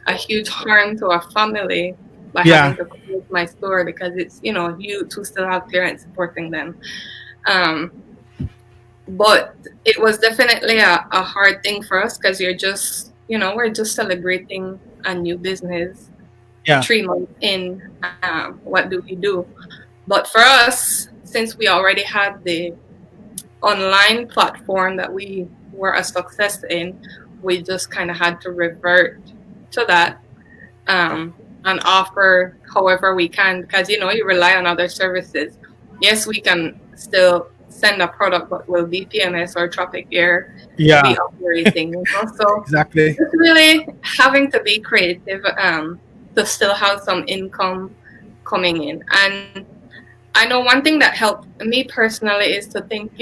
a huge harm to our family by having to close my store, because it's youth who still have parents supporting them. But it was definitely a hard thing for us, because we're just celebrating a new business 3 months in. What do we do? But for us, since we already had the online platform that we were a success in, we just kind of had to revert to that and offer however we can, because you rely on other services. Yes, we can still send a product, but will BPMS or Tropic Air be operating? So exactly, it's really having to be creative to still have some income coming in. And I know one thing that helped me personally is to think,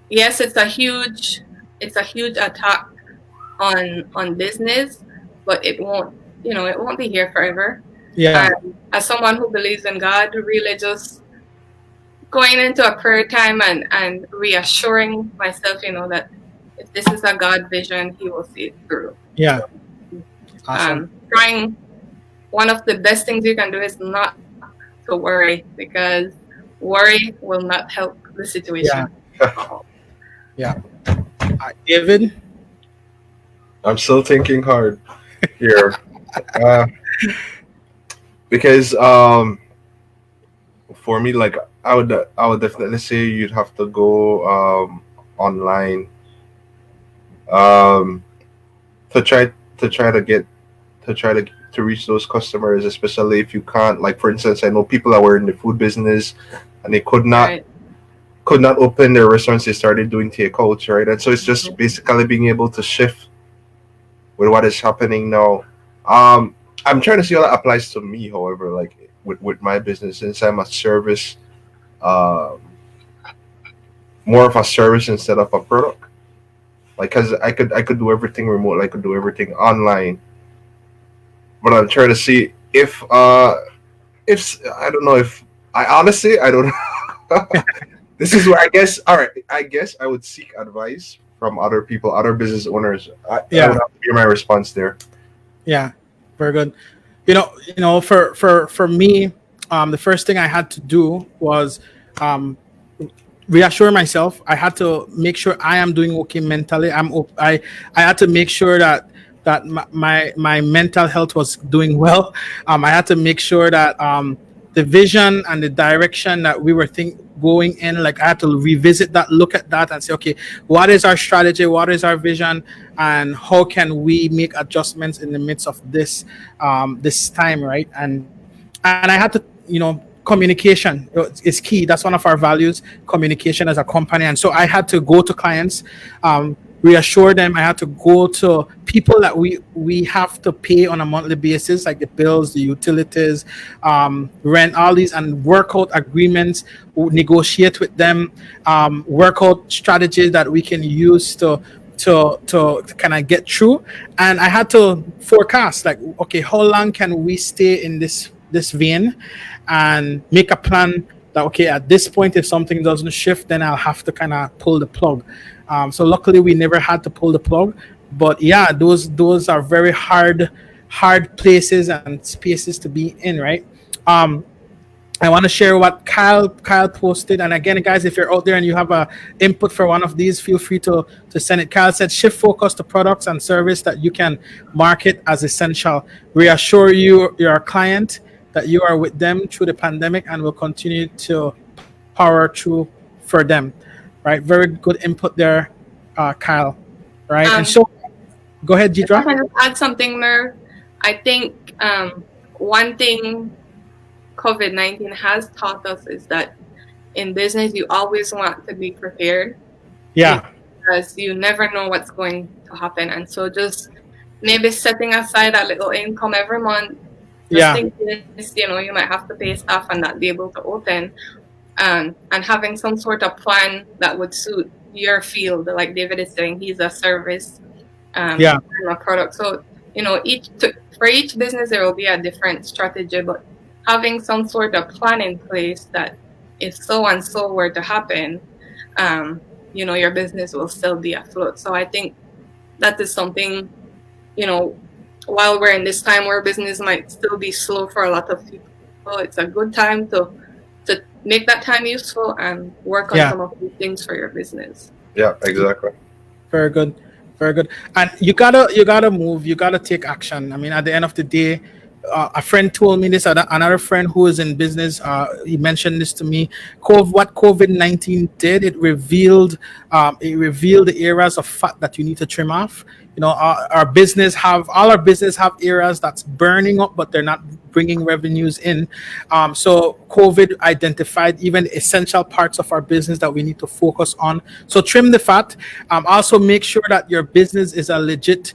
yes, it's a huge attack on business, but it won't be here forever. And as someone who believes in God, really just going into a prayer time and reassuring myself, that if this is a God vision, He will see it through. Awesome. Trying, one of the best things you can do is not to worry, because worry will not help the situation. David? I'm still thinking hard here. Because for me, like I would definitely say you'd have to go online to try to reach those customers, especially if you can't, like for instance, I know people that were in the food business and they could not open their restaurants. They started doing takeouts, right? And so it's just basically being able to shift with what is happening now. I'm trying to see how that applies to me, however, like with my business, since I'm a service, more of a service instead of a product. Like, cause I could do everything remote, I could do everything online. But I'm trying to see if I don't know, if I honestly I don't know. This is where I guess I would seek advice from other people, other business owners. That would have to be my response there. Yeah, very good. For me, the first thing I had to do was reassure myself. I had to make sure I am doing okay mentally. I had to make sure that my mental health was doing well. I had to make sure that the vision and the direction that we were going in. Like I had to revisit that, look at that, and say, okay, what is our strategy? What is our vision? And how can we make adjustments in the midst of this time, right? And I had to, communication is key. That's one of our values, communication as a company. And so I had to go to clients, reassure them. I had to go to people that we have to pay on a monthly basis, like the bills, the utilities, rent, all these, and work out agreements, negotiate with them, work out strategies that we can use to kind of get through. And I had to forecast, like, okay, how long can we stay in this vein, and make a plan that, okay, at this point, if something doesn't shift, then I'll have to kind of pull the plug. So luckily we never had to pull the plug, but yeah, those are very hard places and spaces to be in, right? um I want to share what Kyle posted. And again, guys, if you're out there and you have a input for one of these, feel free to send it. Kyle said, shift focus to products and service that you can market as essential. Reassure your client that you are with them through the pandemic and will continue to power through for them. Right? Very good input there, Kyle. Right? And Um, so, go ahead, if I Deidra. can just add something, Mer, I think one thing COVID-19 has taught us is that in business, you always want to be prepared Yeah. because you never know what's going to happen. And so just maybe setting aside a little income every month, just Yeah. in case, you might have to pay staff and not be able to open, and having some sort of plan that would suit your field. Like David is saying, he's a service Yeah. and a product. So, for each business, there will be a different strategy, but having some sort of plan in place that if so and so were to happen, your business will still be afloat. So I think that is something, while we're in this time where business might still be slow for a lot of people, it's a good time to make that time useful and work on Yeah. some of these things for your business. Yeah, exactly. Very good. Very good. And you gotta move. You gotta take action. I mean, at the end of the day, a friend told me this. Another friend who is in business, he mentioned this to me. What COVID-19 did, it revealed the areas of fat that you need to trim off. All our business have areas that's burning up, but they're not bringing revenues in. So COVID identified even essential parts of our business that we need to focus on. So trim the fat. Also make sure that your business is a legit.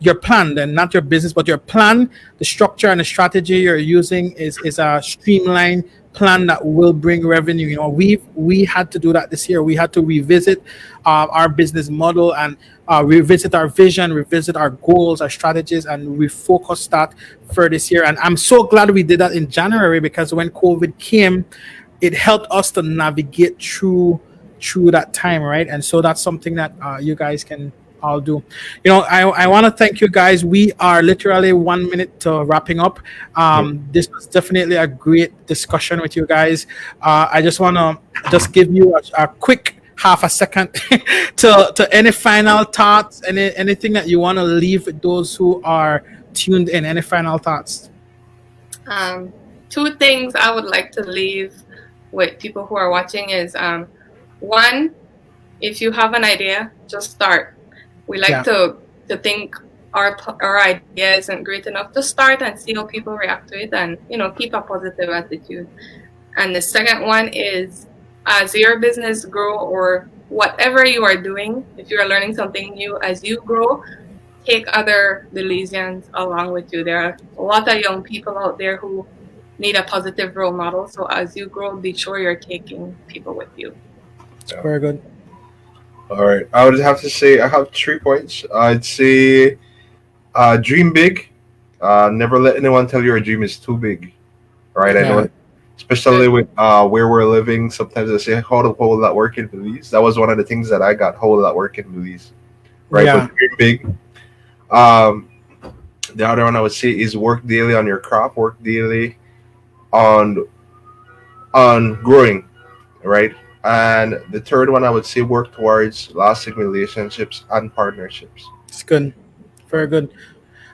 Your plan, and not your business, but your plan, the structure and the strategy you're using is a streamlined plan that will bring revenue. We had to do that this year. We had to revisit our business model, and revisit our vision, revisit our goals, our strategies, and refocus that for this year. And I'm so glad we did that in January, because when COVID came, it helped us to navigate through that time, right? And so that's something that you guys can all do. I want to thank you guys. We are literally 1 minute to wrapping up. This was definitely a great discussion with you guys. I just want to just give you a quick half a second to any final thoughts, anything that you want to leave with those who are tuned in. Any final thoughts? Two things I would like to leave with people who are watching is, one, if you have an idea, just start. We like to think our idea isn't great enough. To start and see how people react to it, and keep a positive attitude. And the second one is, as your business grow, or whatever you are doing, if you are learning something new, as you grow, take other Belizeans along with you. There are a lot of young people out there who need a positive role model. So as you grow, be sure you're taking people with you. Yeah. Very good. All right. I would have to say I have 3 points. I'd say dream big. Never let anyone tell you your dream is too big. Right? I know, especially with where we're living. Sometimes they say, how will that work in Belize? That was one of the things that I got. How will that work in Belize? Right? Yeah. But dream big. The other one I would say is work daily on your craft. Work daily on growing. Right? And the third one I would say work towards lasting relationships and partnerships. It's good. Very good.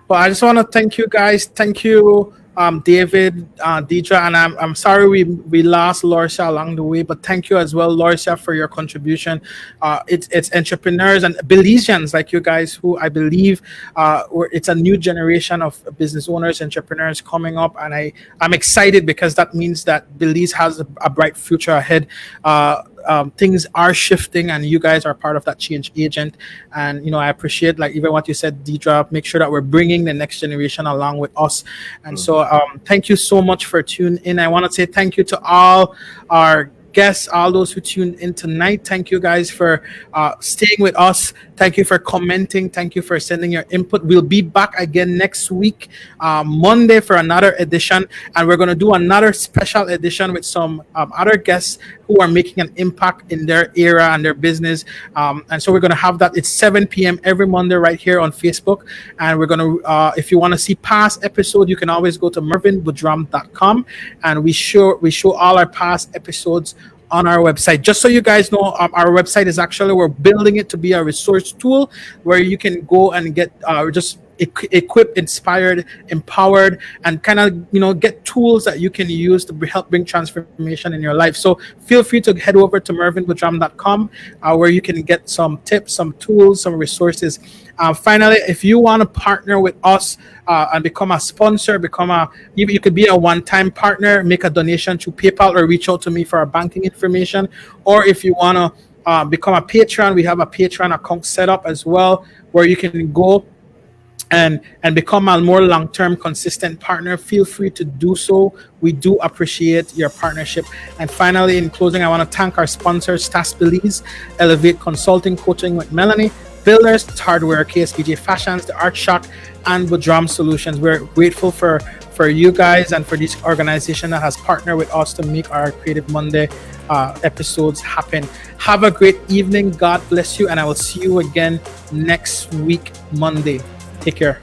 Well, I just want to thank you guys. Thank you, David, Deidra, and I'm sorry we lost Lorcia along the way, but thank you as well, Lorcia, for your contribution. It's entrepreneurs and Belizeans like you guys who I believe it's a new generation of business owners, entrepreneurs coming up, and I'm excited because that means that Belize has a bright future ahead. Things are shifting, and you guys are part of that change agent. And I appreciate, like, even what you said, Deidra. Make sure that we're bringing the next generation along with us. And so, thank you so much for tuning in. I want to say thank you to all our guests, all those who tuned in tonight. Thank you guys for staying with us. Thank you for commenting. Thank you for sending your input. We'll be back again next week, Monday, for another edition. And we're going to do another special edition with some other guests who are making an impact in their era and their business. And so we're going to have that. It's 7 p.m. every Monday right here on Facebook. And we're going to, if you want to see past episode, you can always go to mervinbudram.com. And we show all our past episodes on our website. Just so you guys know, our website is actually, we're building it to be a resource tool where you can go and get just equipped, inspired, empowered, and kind of get tools that you can use to help bring transformation in your life. So feel free to head over to mervinbudram.com where you can get some tips, some tools, some resources. Finally, if you want to partner with us and become a sponsor, you could be a one-time partner, make a donation to PayPal, or reach out to me for our banking information. Or if you want to become a patron, we have a Patreon account set up as well, where you can go and become a more long-term consistent partner. Feel free to do so. We do appreciate your partnership. And finally, in closing, I want to thank our sponsors, TAS Belize, Elevate Consulting, Coaching with Melanie, Builders Hardware, KSPJ Fashions, The Art Shock, and Budram Solutions. We're grateful for you guys and for this organization that has partnered with us to make our Creative Monday episodes happen. Have a great evening. God bless you, and I will see you again next week, Monday. Take care.